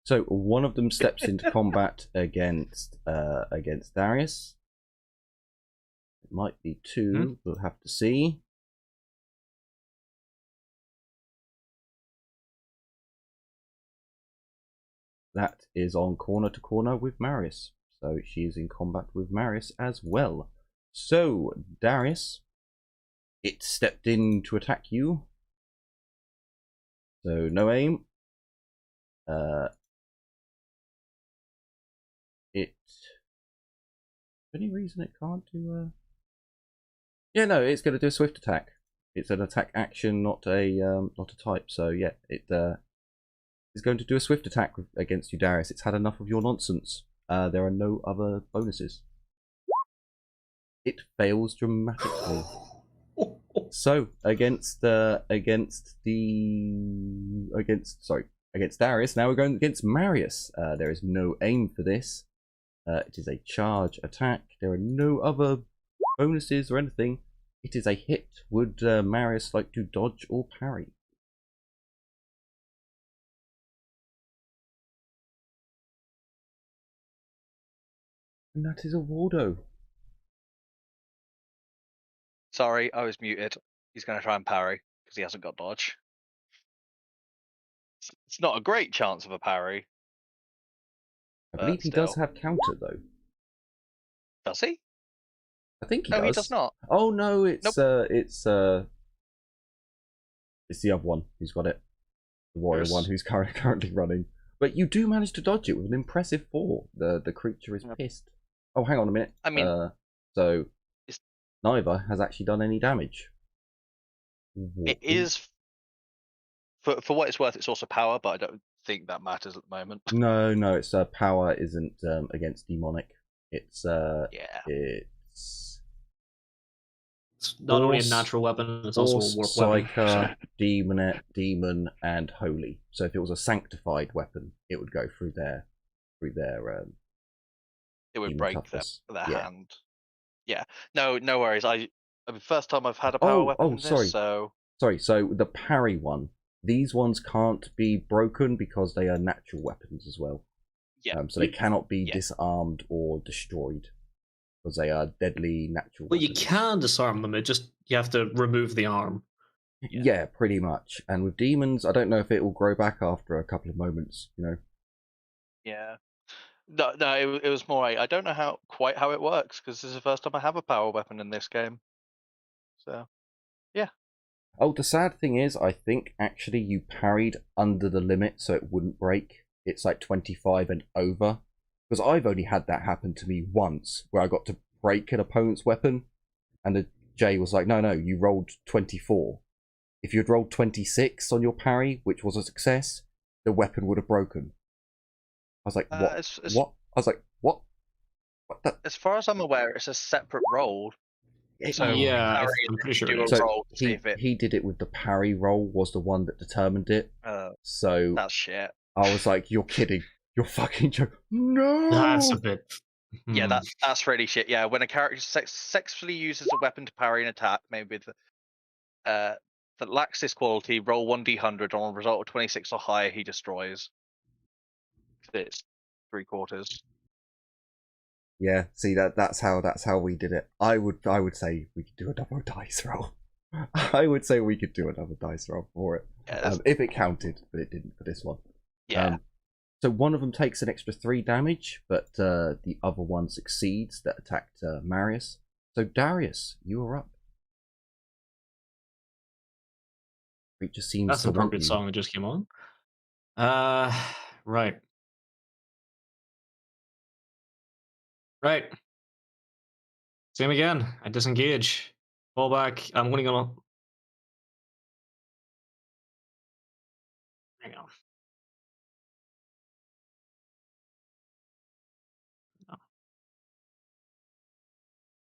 So one of them steps into combat against Darius. It might be 2. We'll have to see. That is on corner to corner with Marius. So she is in combat with Marius as well. So, Darius, it stepped in to attack you. So, no aim. Any reason it can't do Yeah, no, it's going to do a swift attack. It's an attack action, not a type. So yeah, it is going to do a swift attack against you, Darius. It's had enough of your nonsense. There are no other bonuses. It fails dramatically. So against Darius. Now we're going against Marius. There is no aim for this. It is a charge attack. There are no other bonuses or anything. It is a hit. Would Marius like to dodge or parry? And that is a Waldo. Sorry, I was muted. He's going to try and parry because he hasn't got dodge. It's not a great chance of a parry. I believe he does have counter though. Does he? I think he No, does. he does not. Oh no, it's Nope. it's the other one who's got it. The warrior Yes. one who's currently running. But you do manage to dodge it with an impressive 4. The creature is Yep. pissed. Oh, hang on a minute. I mean, so it's- neither has actually done any damage. It is, for what it's worth, it's also power, but I don't think that matters at the moment. No, it's power isn't against demonic. It's Yeah. it's It's not only a Force- natural weapon, it's also a warp weapon. Psyker, Daemonette, Demon, and Holy. So if it was a sanctified weapon, it would go through their It would demon break toughness. their Yeah. hand. Yeah. No worries. I mean, first time I've had a power weapon in this, sorry. so Sorry, so the parry one, these ones can't be broken because they are natural weapons as well. yeah. So they cannot be Yeah. disarmed or destroyed because they are deadly natural Well, you weapons. can disarm them. You have to remove the arm. Yeah, pretty much. And with demons, I don't know if it will grow back after a couple of moments, you know. Yeah. No, it was more. I don't know quite how it works because this is the first time I have a power weapon in this game. So Oh, the sad thing is, I think actually you parried under the limit so it wouldn't break. It's like 25 and over. Because I've only had that happen to me once, where I got to break an opponent's weapon, and the Jay was like, no, you rolled 24. If you'd rolled 26 on your parry, which was a success, the weapon would have broken. I was like, what? What? I was like, what? What the? as far as I'm aware, it's a separate roll. So Yeah, parry I'm and pretty sure do it a is. So roll to see if it. he did it with the parry roll, was the one that determined it. So That's shit. I was like, you're kidding. You're fucking joking. No! That's a bit. Yeah, Hmm. that's really shit. Yeah, when a character successfully uses a weapon to parry an attack, maybe that lacks this quality, roll 1d100 on a result of 26 or higher, he destroys. It's 3/4. Yeah, see that's how we did it. I would say we could do another dice roll. I would say we could do another dice roll for it. Yeah, If it counted, but it didn't for this one. yeah. So one of them takes an extra 3 damage, but the other one succeeds that attacked Marius. So Darius, you are up. Creature seems That's to an want appropriate you. song that just came on. Right. Right. Same again. I disengage. Fall back. I'm only gonna. Hang on. No.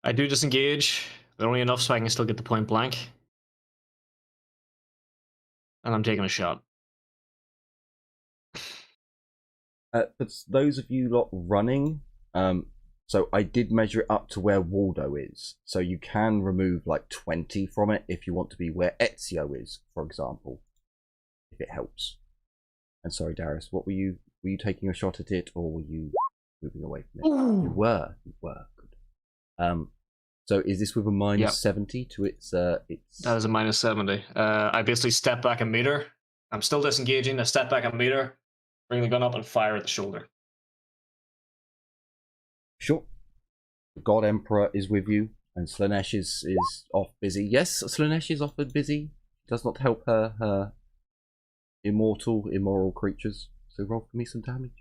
I do disengage, but only enough so I can still get the point blank. And I'm taking a shot. But those of you lot running, so I did measure it up to where Waldo is. So you can remove like 20 from it if you want to be where Ezio is, for example, if it helps. And sorry, Darius, what were you taking a shot at it, or were you moving away from it? You were good. So is this with a minus Yep. 70 to its That is a minus 70. I basically step back a meter. I'm still disengaging. I step back a meter, bring the gun up, and fire at the shoulder. Sure. The God Emperor is with you, and Slanesh is off busy. Yes, Slanesh is off and busy. Does not help her immoral creatures. So roll for me some damage.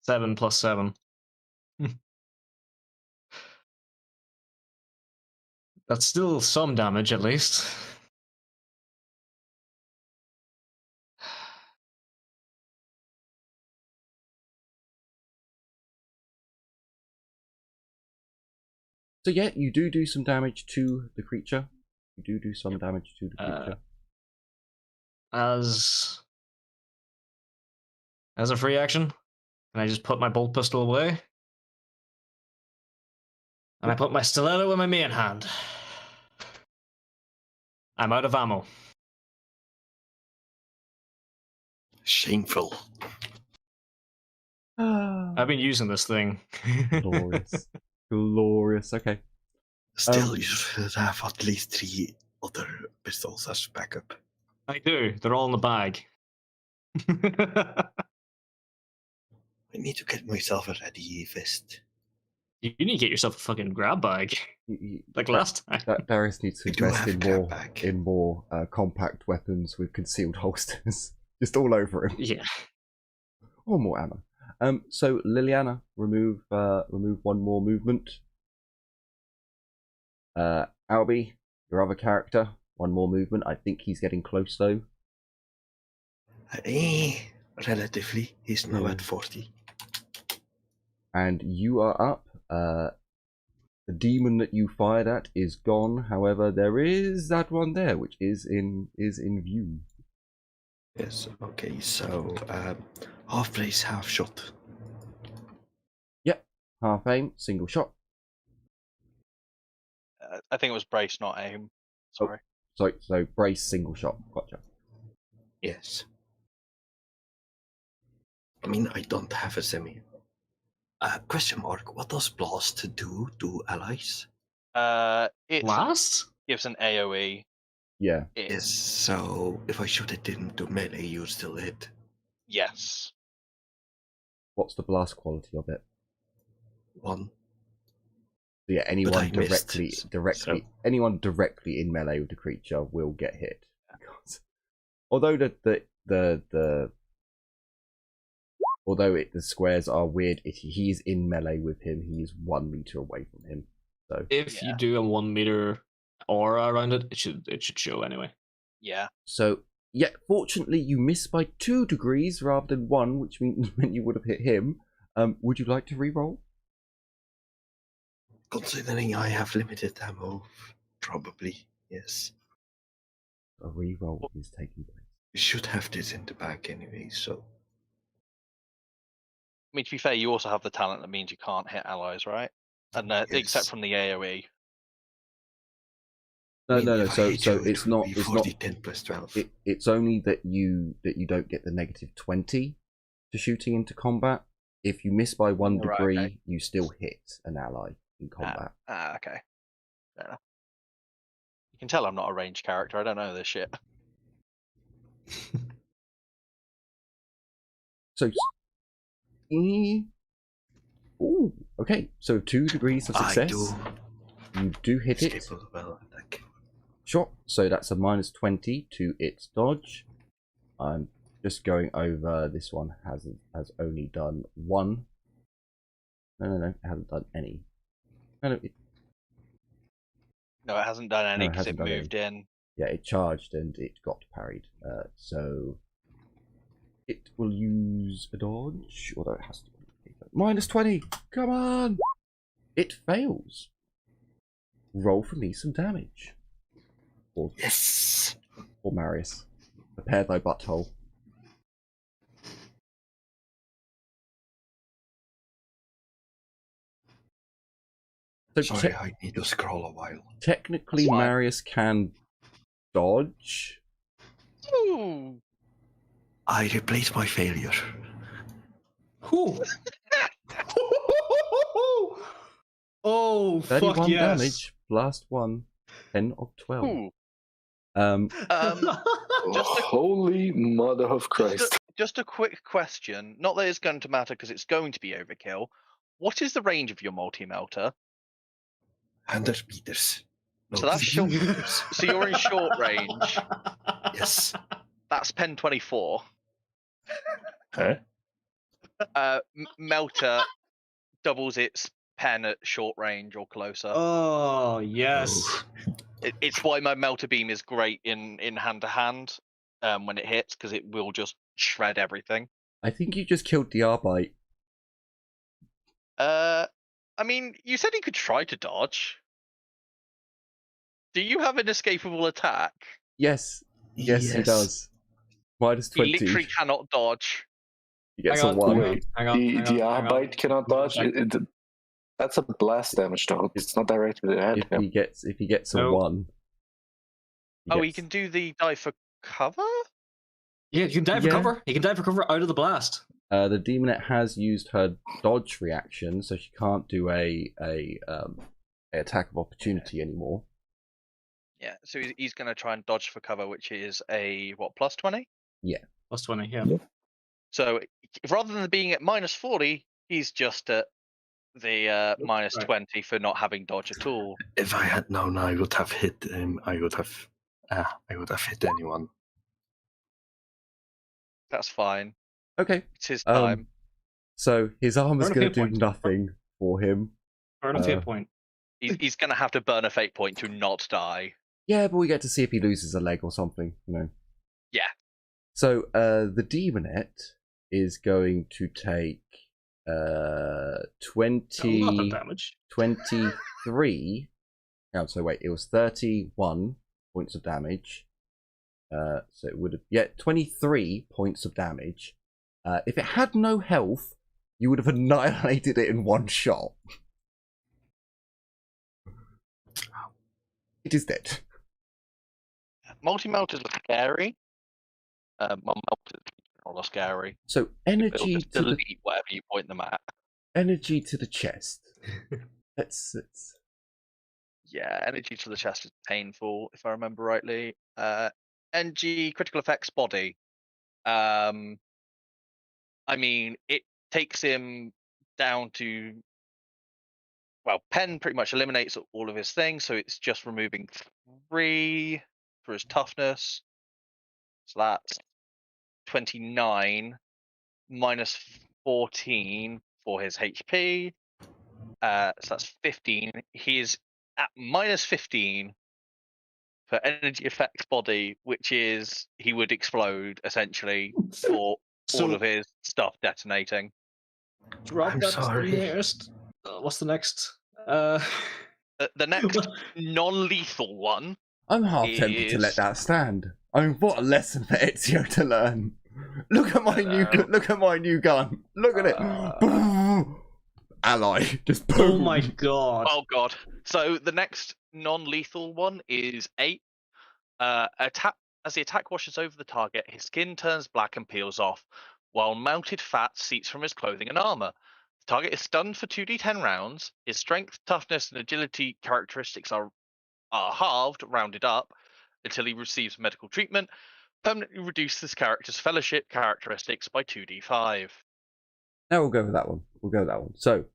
7 plus 7. That's still some damage, at least. So yeah, you do some damage to the creature. You do some damage to the creature. As a free action, can I just put my bolt pistol away? And I put my stiletto in my main hand. I'm out of ammo. Shameful. I've been using this thing. Glorious. Glorious. Okay. Still, you should have at least 3 other pistols as backup. I do. They're all in the bag. I need to get myself a ready vest. You need to get yourself a fucking grab bag. Like last time. Darius needs to I do invest have a in grab bag. more compact weapons with concealed holsters. Just all over him. Yeah. Or more ammo. So Liliana, remove one more movement. Albie, your other character, one more movement. I think he's getting close though. Relatively, he's now at 40. And you are up. The demon that you fired at is gone. However, there is that one there, which is in view. Yes. Okay. So half place, half shot. Yep. Half aim, single shot. I think it was brace, not aim. Sorry. So brace, single shot. Gotcha. Yes. I mean, I don't have a semi. Question mark. What does blast do to allies? It Last? gives an AOE. Yeah. Yes. So if I shoot it into melee, you still hit. Yes. What's the blast quality of it? 1. So yeah, anyone I missed, directly, anyone directly in melee with the creature will get hit. Although the squares are weird, he's in melee with him. He's 1 meter away from him. So If you do a 1 meter aura around it, it should show anyway. Yeah. So yeah, fortunately you missed by 2 degrees rather than 1, which meant you would have hit him. Would you like to re-roll? Considering I have limited ammo, probably yes. A re-roll is taking place. You should have this in the bag anyway. So. I mean, to be fair, you also have the talent that means you can't hit allies, right? And Yes. except from the AOE. No. So it's not. 10 plus 12. It's only that you don't get the -20 to shooting into combat. If you miss by 1 Right, degree, okay. you still hit an ally in combat. Okay. Fair enough. You can tell I'm not a ranged character. I don't know this shit. So, ooh, okay. So 2 degrees of success. You do hit it. Well attack. Sure. So that's a -20 to its dodge. I'm just going over. This one has only done 1. No, it hasn't done any. No, No, it hasn't done any No, it because hasn't it done moved in. yeah, it charged and it got parried. So it will use a dodge, although it has to be -20. Come on! It fails. Roll for me some damage. Yes. Or Marius. Prepare thy butthole. So Sorry, I need to scroll a while. technically, That's fine. Marius can dodge. Ooh. I replace my failure. Who? Oh, 31 fuck yes. damage. Blast 1. 10 of 12. Ooh. Holy mother of Christ. Just a quick question. Not that it's going to matter because it's going to be overkill. What is the range of your multi-melter? 100 meters. No, So that's 50 short. meters. So you're in short range. Yes. That's pen 24. Huh? Melter doubles its pen at short range or closer. Oh, yes. It's why my melter beam is great in hand to hand when it hits because it will just shred everything. I think you just killed the Arbite. I mean, you said he could try to dodge. Do you have an escapable attack? Yes. Yes, he does. -20. He literally cannot dodge. He gets Hang a on, 1. Wait, the Arbite cannot dodge. That's a blast damage, though. It's not directed at If him. he gets a No. 1. He can do the die for cover? Yeah, he can dive for Yeah. cover. He can dive for cover out of the blast. The Daemonette has used her dodge reaction, so she can't do a attack of opportunity anymore. Yeah, so he's going to try and dodge for cover, which is a, what, plus 20? Plus 20, yeah. So rather than being at minus 40, he's just at the minus right. 20 for not having dodge at all. If I had known, I would have hit him. I would have hit anyone. That's fine. Okay. It's his time. So his armor's Earn a going to fate do point. nothing for him. Earn a fate point. He's going to have to burn a fate point to not die. Yeah, but we get to see if he loses a leg or something, Yeah. So the Daemonette is going to take A lot of 20, damage. 23. Oh, so wait, it was 31 points of damage. So it would have 23 points of damage. If it had no health, you would have annihilated it in one shot. It is dead. Multi-melters are scary. Melters are scary. So They'll energy just to the delete whatever you point them at. energy to the chest. Let's Yeah, energy to the chest is painful, if I remember rightly. NG critical effects body. I mean, it takes him down to, well, Pen pretty much eliminates all of his things, so it's just removing 3 for his toughness. So that's 29 minus 14 for his HP. So that's 15. He is at minus 15 for energy effects body, which is he would explode essentially for all of his stuff detonating. Drop I'm that sorry. nearest. What's the next? The next non-lethal one. I'm half tempted to let that stand. I mean, what a lesson for Ezio to learn. Look at my new gun. Look at it. Boom. Ally, just boom. Oh my god. Oh god. So the next non-lethal one is 8. Attack as the attack washes over the target, his skin turns black and peels off, while melted fat seeps from his clothing and armor. The target is stunned for 2d10 rounds. His strength, toughness, and agility characteristics are halved, rounded up, until he receives medical treatment. Permanently reduce this character's fellowship characteristics by 2d5. Now we'll go with that one. So,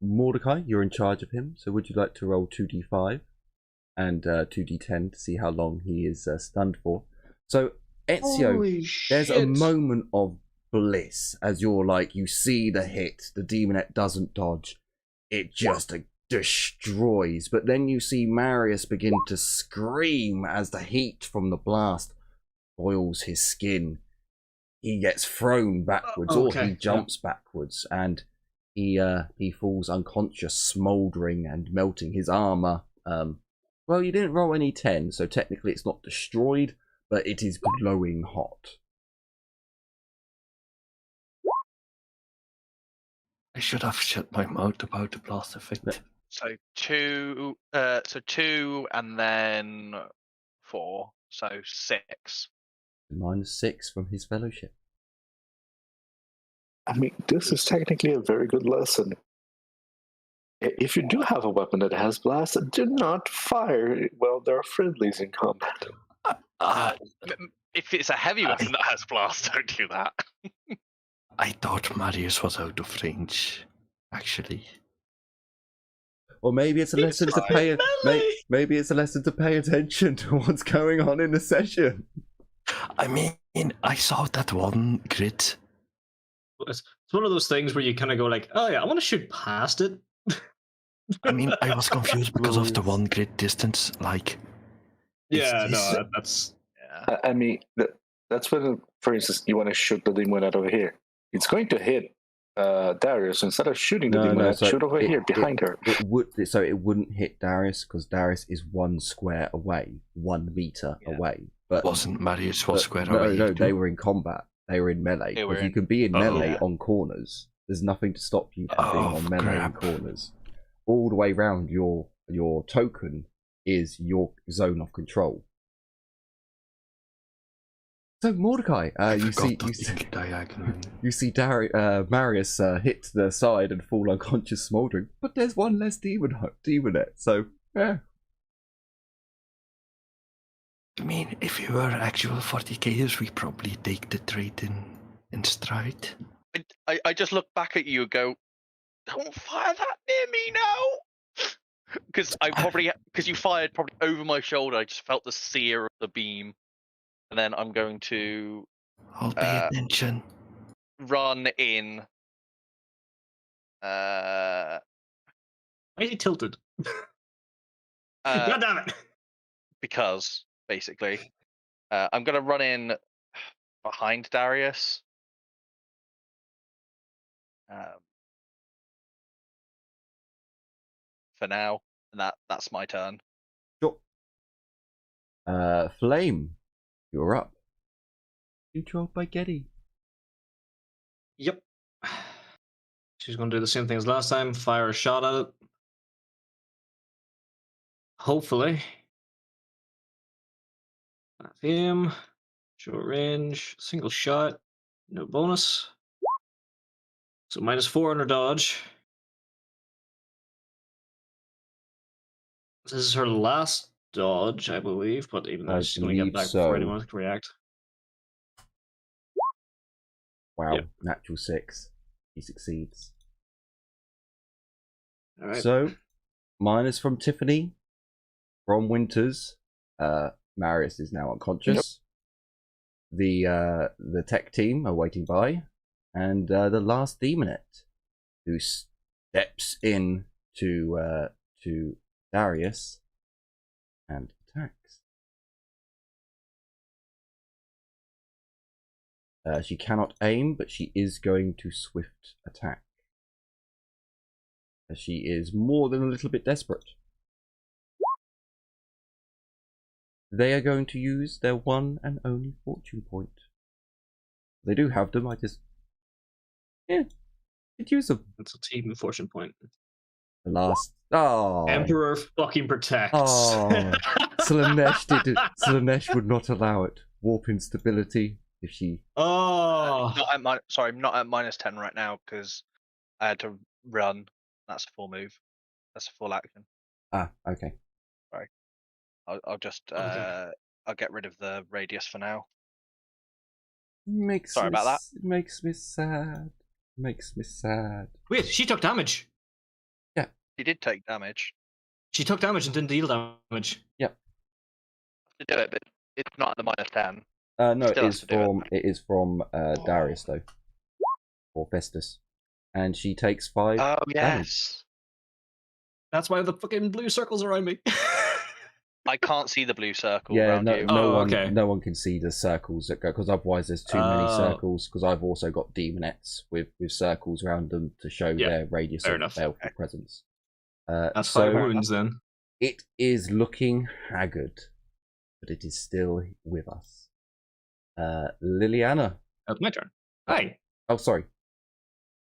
Mordecai, you're in charge of him. So would you like to roll 2d5 and 2d10 to see how long he is stunned for? So, Ezio, there's a moment of bliss as you see the hit. The Daemonette doesn't dodge. It just destroys. But then you see Marius begin to scream as the heat from the blast boils his skin. He gets thrown backwards, or he jumps backwards, and he falls unconscious, smouldering and melting. His armor. Well, you didn't roll any 10, so technically it's not destroyed, but it is glowing hot. I should have shut my mouth about the blast effect. So 2, and then 4, so 6. -6 from his fellowship. I mean, this is technically a very good lesson. If you do have a weapon that has blast, do not fire while there are friendlies in combat. If it's a heavy weapon that has blast, don't do that. I thought Marius was out of range, actually. Or maybe it's a lesson to pay. Maybe it's a lesson to pay attention to what's going on in the session. I mean, I saw that one grid. It's one of those things where you kind of go like, oh yeah, I want to shoot past it. I mean, I was confused because of the one grid distance. Like, Yeah, It's- no, that's Yeah. I mean, that's when, for instance, you want to shoot the Daemonette over here. It's going to hit Darius. Instead of shooting the Daemonette, so shoot over here behind her. It wouldn't hit Darius because Darius is 1 square away, 1 meter away. But wasn't Marius was square no, away? no, too? they were in combat. They were in melee. They were Because you in- can be in melee Yeah. on corners. There's nothing to stop you from being on melee and corners. All the way round your token is your zone of control. So Mordecai, you see Marius hit the side and fall unconscious, smouldering. But there's one less Daemonette. So yeah. I mean, if we were actual 40kers, we probably take the trade in stride. I just look back at you and go, don't fire that near me now! Because you fired probably over my shoulder, I just felt the sear of the beam. And then I'm going to... I'll pay attention. Run in... Why is he tilted? God damn it! Because, basically, I'm going to run in behind Darius. For now, and that's my turn. Sure. Flame, you're up. Controlled by Getty. Yep. She's going to do the same thing as last time. Fire a shot at it. Hopefully. Aim. Short range. Single shot. No bonus. So -4 on her dodge. This is her last dodge, I believe, but even though she's going to get back before anyone can react. Wow, yep. Natural 6. He succeeds. All right. So, minus from Tiffany, from Winters. Marius is now unconscious. Yep. The tech team are waiting by, and the last Daemonette, who steps in to Darius and attacks. She cannot aim, but she is going to swift attack. As she is more than a little bit desperate. They are going to use their one and only fortune point. They do have them, I just... Yeah, could use them. It's a team fortune point. The last... Oh. Emperor fucking protects. Oh. Slanesh would not allow it. Warp instability. If she... Oh. I'm not at -10 right now because I had to run. That's a full move. That's a full action. Ah, okay. Sorry. I'll just I'll get rid of the radius for now. Sorry about that. It makes me sad. Makes me sad. Wait, she took damage. Yeah. She did take damage. She took damage and didn't deal damage. Yep. To do it, but it's not at the -10. No, it is from Darius though. Or Festus. And she takes 5 Oh damage. yes. That's why the fucking blue circles around me. I can't see the blue circle Yeah, around you. no one can see the circles that go, because otherwise there's too many circles, because I've also got Daemonettes with circles around them to show their radius of baleful presence. That's 5 wounds then. It is looking haggard, but it is still with us. Liliana. That's my turn. Hi. Oh, sorry.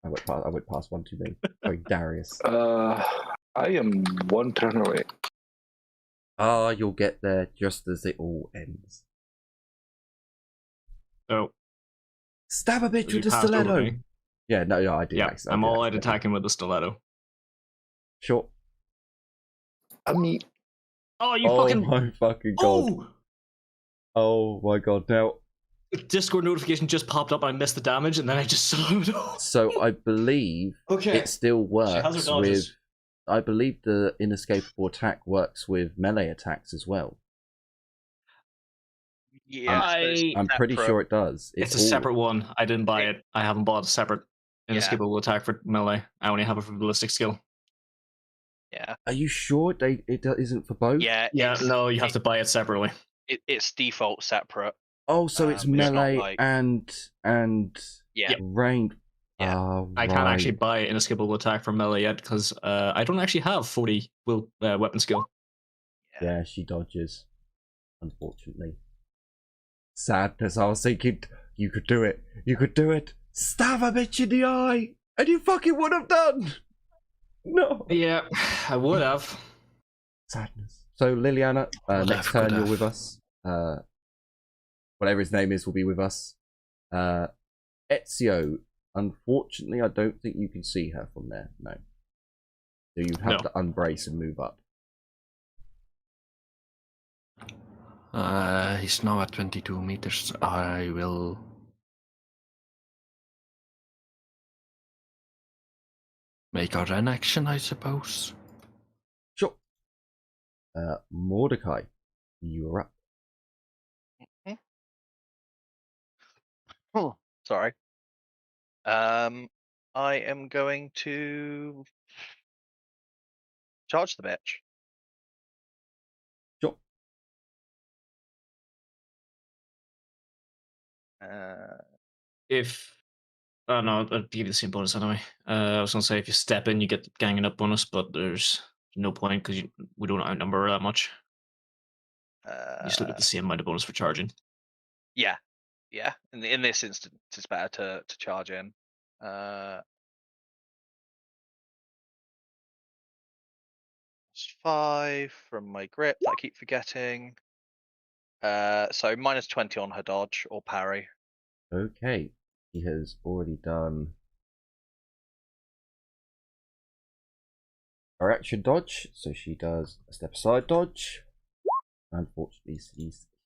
I went past one too many. Sorry, Darius. I am one turn away. Ah, you'll get there just as it all ends. Oh. Stab a bitch with the stiletto! Yeah, no, I did. Yeah, I'm all out attacking with the stiletto. Sure. I mean... Oh, you my fucking god. Oh my god, now... Discord notification just popped up, I missed the damage, and then I just saw it all. So I believe it still works with... I believe the inescapable attack works with melee attacks as well. Yeah, I'm pretty sure it does. It's a separate one. I didn't buy it. I haven't bought a separate inescapable attack for melee. I only have it for ballistic skill. Yeah. Are you sure it isn't for both? Yeah. No, you have to buy it separately. It's default separate. Oh, so it's melee and range. Yeah. I can't actually buy an inescapable attack for melee yet because I don't actually have 40 weapon skill. Yeah, she dodges. Unfortunately. Sadness. I was thinking, you could do it. You could do it. Stab a bitch in the eye. And you fucking would have done! No! Yeah, I would have. Sadness. So, Liliana, Could next have, turn could you're have. with us. Whatever his name is will be with us. Ezio, unfortunately, I don't think you can see her from there. No. So you'd have to unbrace and move up. He's now at 22 meters. I will... make a run action, I suppose. Sure. Mordecai, you're up. Oh, sorry. I am going to charge the bitch. Sure. If oh no, I'd give you the same bonus anyway. I was gonna say if you step in, you get the ganging up bonus, but there's no point because we don't outnumber her that much. You still get the same amount of bonus for charging. Yeah. In this instance, it's better to charge in. It's 5 from my grip that I keep forgetting. So minus 20 on her dodge or parry. Okay. He has already done her action dodge, so she does a step aside dodge. Unfortunately,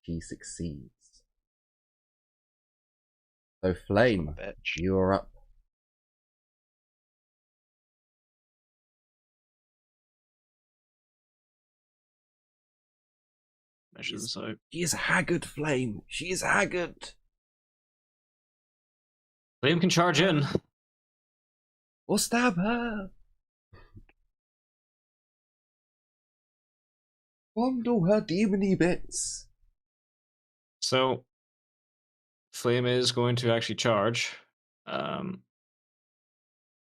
she succeeds. So, Flame, Bitch. you are up. Measure this out. She is haggard, Flame. She is haggard. Liam can charge in. Or stab her. Fondle her demony bits. So Flame is going to actually charge.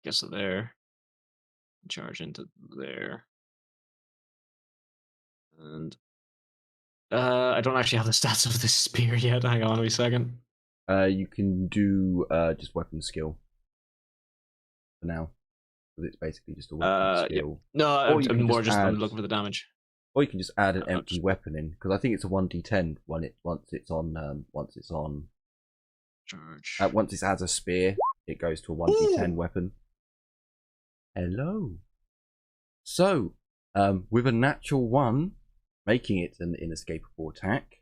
Guess there. Charge into there. And I don't actually have the stats of this spear yet. Hang on a wee second. You can do just weapon skill for now. Because it's basically just a weapon skill. No, Or you I'm can more just just add- looking for the damage. Or you can just add an Oh, empty just- weapon in, because I think it's a 1d10 when once it's on Charge. once it's as a spear, it goes to a 1d10 weapon. Hello. So, with a natural 1, making it an inescapable attack.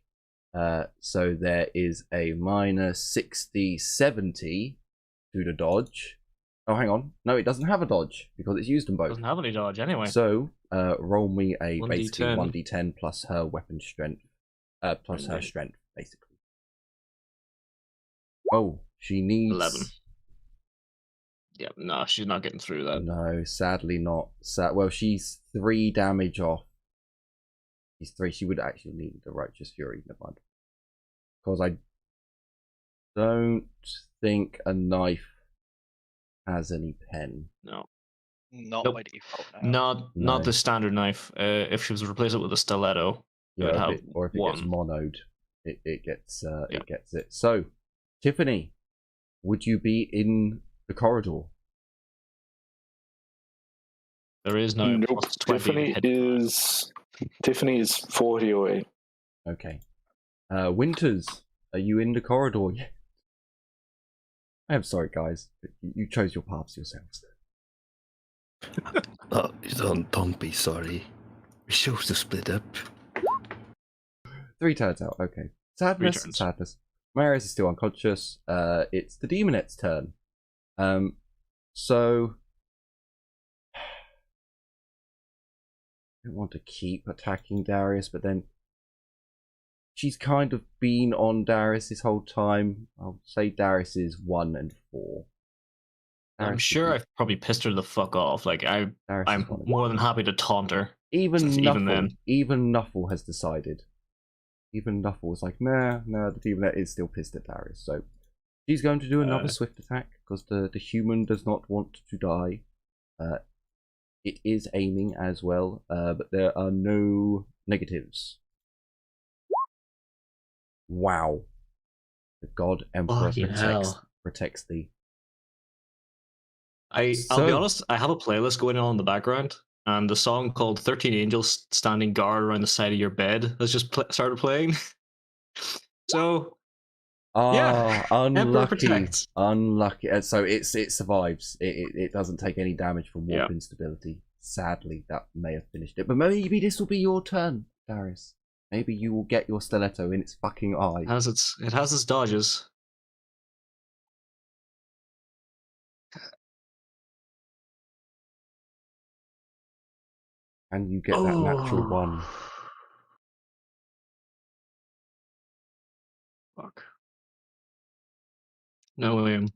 So there is a minus 60, 70 to the dodge. Oh, hang on. No, it doesn't have a dodge because it's used them both. Doesn't have any dodge anyway. So, roll me a 1d10. basically 1d10 plus her weapon strength, plus her strength, basically. Oh, she needs 11. Yeah, no, she's not getting through that. No, sadly not. Well, she's 3 damage off. She's 3. She would actually need the Righteous Fury. Never mind. Because I don't think a knife has any pen. No. Not Nope. by default. No. No. Not the standard knife. If she was to replace it with a stiletto, it would have or if it gets one. monoed, it gets it. So, Tiffany, would you be in the corridor? There is no Nope. plus 20 Tiffany hit. is 40 away. Okay. Winters, are you in the corridor yet? I am sorry, guys. You chose your paths yourselves. Oh, don't be sorry. We chose to split up. 3 turns out. Okay. Sadness. turns. Sadness. Marius is still unconscious. It's the Daemonette's turn. So I don't want to keep attacking Darius, but then she's kind of been on Darius this whole time. I'll say Darius is 1 and 4. I'm Darius sure is- I've probably pissed her the fuck off. Like Darius I'm is 1 and more than happy to taunt her. Even Even Nuffle, then. even Nuffle has decided. Even Nuffle was like, nah, the Daemonette is still pissed at Darius. So she's going to do another swift attack because the human does not want to die. It is aiming as well, but there are no negatives. Wow. The God Emperor Fucking hell. protects thee. I'll be So- honest, I have a playlist going on in the background, and the song called 13 Angels Standing Guard Around the Side of Your Bed has just started playing. So, yeah, Emperor unlucky, protects. unlucky. So it survives. It doesn't take any damage from warp instability. Sadly, that may have finished it. But maybe this will be your turn, Darius. Maybe you will get your stiletto in its fucking eye. it has its dodges. And you get that natural one. Fuck. No, William.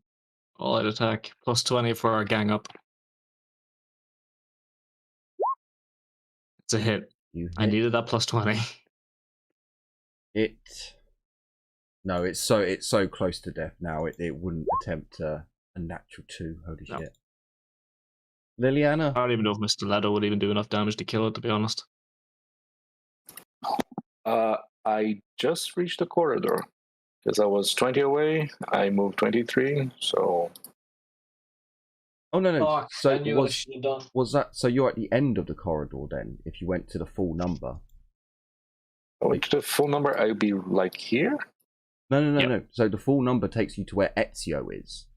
All out attack. Plus 20 for our gang up. It's a hit. You I hit needed that plus 20. it. No, it's so close to death now. It wouldn't attempt a natural 2. Holy No. shit. Liliana. I don't even know if my stiletto would even do enough damage to kill it, to be honest. I just reached the corridor because I was 20 away. I moved 23, so Oh no. Fuck, So I knew what I should have done. was that? So you're at the end of the corridor then? If you went to the full number. I went to the full number. I'd be like here. No. Yep. No. So the full number takes you to where Ezio is.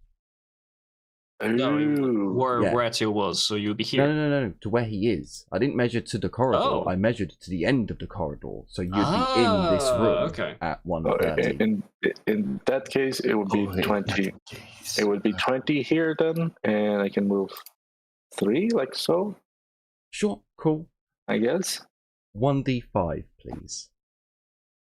No, Ooh. where Yeah. Ezio was, so you'd be here. No. To where he is. I didn't measure to the corridor. Oh. I measured to the end of the corridor. So you'd be in this room Okay. at Oh, 1:30. in that case, it would be 20. It would be 20 here then, and I can move 3 like so, Sure. Cool. I guess. 1d5, please.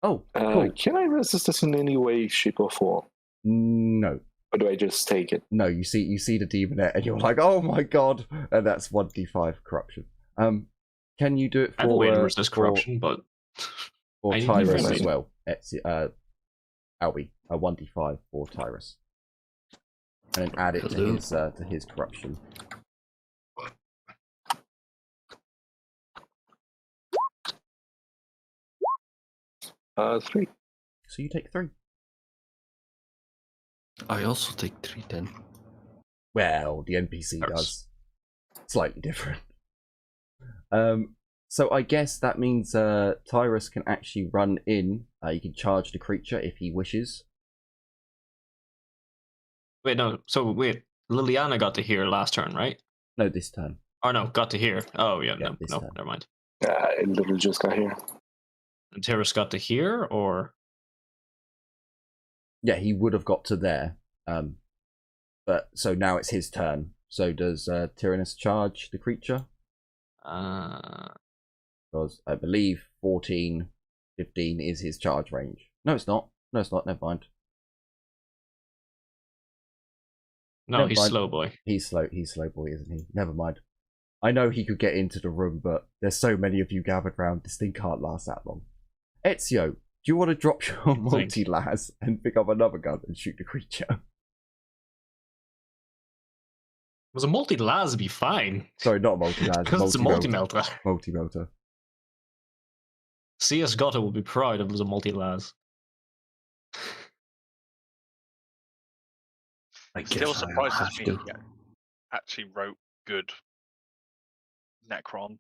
Oh, cool. Can I resist this in any way, shape, or form? No. Or do I just take it? No, you see the Daemonette and you're like, oh my god, and that's 1d5 corruption. Can you do it I have a way to for resist corruption, but I need Tyrus friendly. as well? Albie, a 1d5 for Tyrus, and then add it to his corruption. Three. So you take 3. I also take 3 then. Well, the NPC Tyrus. does. Slightly different. So I guess that means Tyrus can actually run in. You can charge the creature if he wishes. wait, no. So wait, Liliana got to hear last turn, right? No, this turn. Or no, got to hear. Oh yeah, Yeah, no, this no, turn. never mind. I literally just got here. And Terrace got to hear, or Yeah, he would have got to there. But so now it's his turn. So does Tyrannus charge the creature? Because I believe 14, 15 is his charge range. No, it's not. Never mind. no, Never he's mind. slow boy. He's slow boy, isn't he? Never mind. I know he could get into the room, but there's so many of you gathered round. This thing can't last that long. Ezio, do you want to drop your multi-las and pick up another gun and shoot the creature? Was a multi-las would be fine. Sorry, not multi-las. Because it's a multi-melter. Multi-melter. CS Gotta would be proud if it was a multi-las. I guess Still I surprises have me to. he actually wrote good Necron.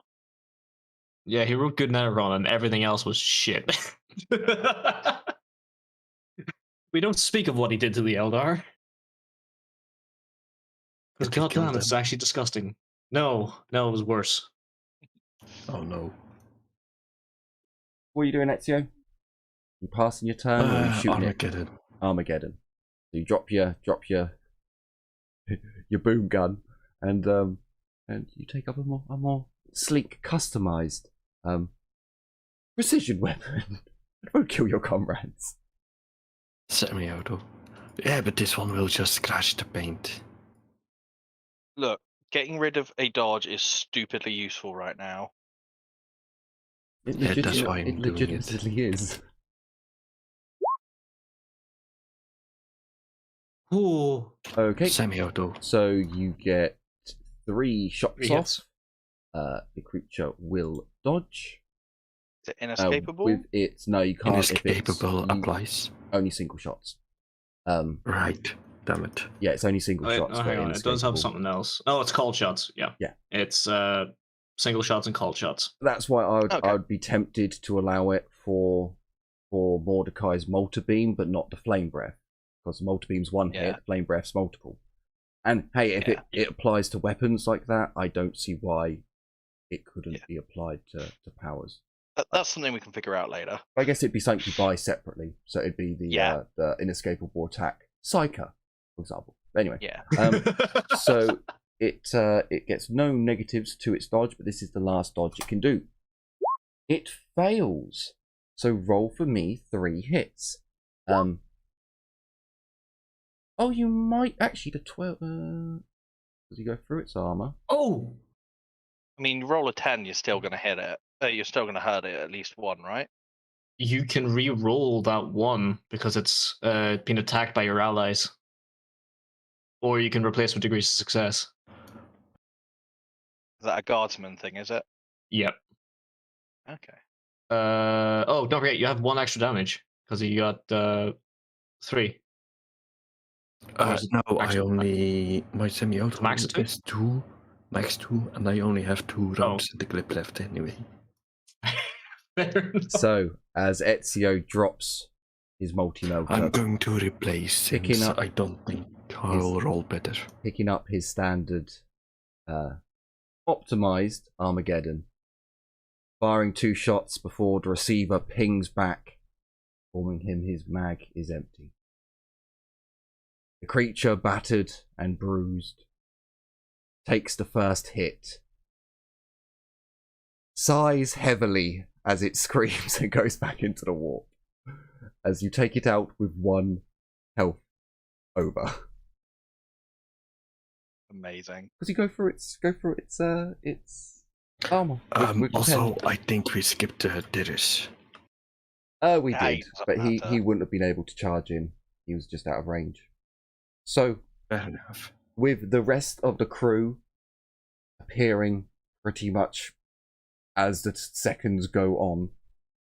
Yeah, he wrote good Necron and everything else was shit. We don't speak of what he did to the Eldar. Because Did he kill goddamn, it's them? actually disgusting. No, it was worse. Oh no. What are you doing, Ezio? You passing your turn or are you shooting it? Armageddon. Armageddon. So you drop your your boom gun and you take up a more sleek, customized precision weapon. It won't kill your comrades. Semi-auto. Yeah, but this one will just scratch the paint. Look, getting rid of a dodge is stupidly useful right now. It Yeah, that's why I'm doing it. legitimately is. Ooh. Okay, Semi-auto. so you get 3 shots 3 hits. off. The creature will dodge. Is it inescapable? With its no, you can't. If it's, Inescapable you- applies. only single shots. Right. damn it. Yeah, it's only single Wait, shots. oh, but hang on, it does have inescapable. something else. Oh, it's called shots. Yeah. Yeah. It's single shots and called shots. That's why I Okay. would be tempted to allow it for Mordecai's Molter Beam, but not the Flame Breath, because Molter Beam's one hit, Flame Breath's multiple. And hey, if it applies to weapons like that, I don't see why it couldn't be applied to powers. That's something we can figure out later. I guess it'd be something you buy separately, so it'd be the inescapable attack Psyker, for example. Anyway, Yeah. So it gets no negatives to its dodge, but this is the last dodge it can do. It fails. So roll for me 3 hits. Oh, you might actually the 12. Does he go through its armor? Oh, I mean, you roll a 10, you're still going to hit it. You're still going to hurt it at least one, right? you can re-roll that one because it's been attacked by your allies, or you can replace with degrees of success. Is that a guardsman thing, is it? Yep. Okay. Oh, don't forget, you have 1 extra damage because you got 3. No, I only my semi-auto Max 2? is 2, max 2, and I only have 2 rounds in the clip left anyway. Fair enough. So as Ezio drops his multi-motor, I'm going to replace Picking since up I don't think I'll roll better. picking up his standard optimized Armageddon, firing 2 shots before the receiver pings back, informing him his mag is empty. The creature, battered and bruised, takes the first hit, sighs heavily as it screams and goes back into the warp, as you take it out with 1 health over. Amazing. Because you go through its armor. with Also, 10. I think we skipped Didris. We Yeah, did, it doesn't but he matter. wouldn't have been able to charge in. He was just out of range. So, Fair enough. with the rest of the crew appearing pretty much as the seconds go on,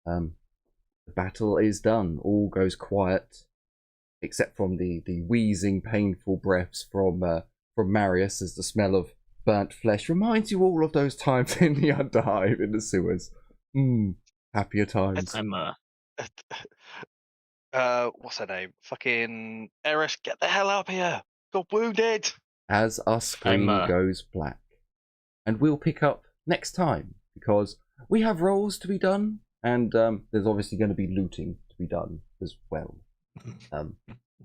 the battle is done. All goes quiet, except from the wheezing, painful breaths from Marius, as the smell of burnt flesh reminds you all of those times in the Underhive in the sewers. Happier times. I'm What's her name? Fucking Eris, get the hell up here! Got wounded! As our screen goes black. And we'll pick up next time, because we have roles to be done, and there's obviously going to be looting to be done as well.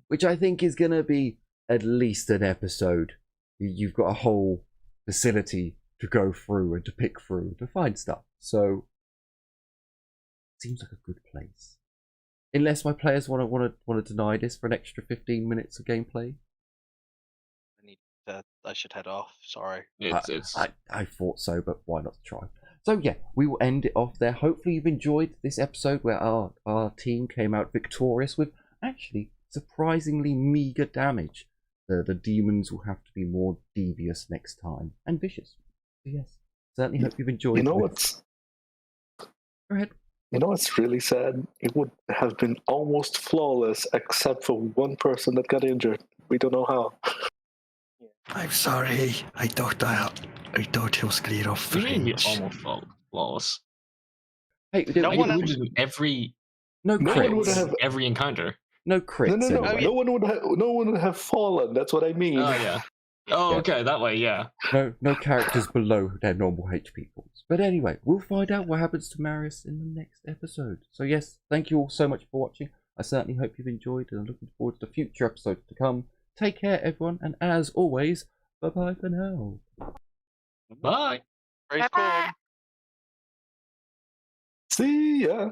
Which I think is going to be at least an episode. You've got a whole facility to go through and to pick through to find stuff. So, seems like a good place. Unless my players want to deny this for an extra 15 minutes of gameplay. I should head off. Sorry. I thought so, but why not try? So yeah, we will end it off there. Hopefully you've enjoyed this episode where our team came out victorious with actually surprisingly meager damage. The demons will have to be more devious next time and vicious. So yes, certainly hope you've enjoyed. You know this. what's Go ahead. You know what's really sad? It would have been almost flawless except for one person that got injured. We don't know how. I'm sorry. I thought he was clear of range. Almost flawless. Hey, No I one get else- wounded in every no No one would crits. have. every encounter. No crits. No. anyway. No one would have fallen. That's what I mean. Oh yeah. Oh Yeah. okay, that way, yeah. No characters below their normal HP points. But anyway, we'll find out what happens to Marius in the next episode. So yes, thank you all so much for watching. I certainly hope you've enjoyed, and I'm looking forward to future episodes to come. Take care, everyone, and as always, bye-bye for now. Bye. Praise Bye-bye. God. See ya.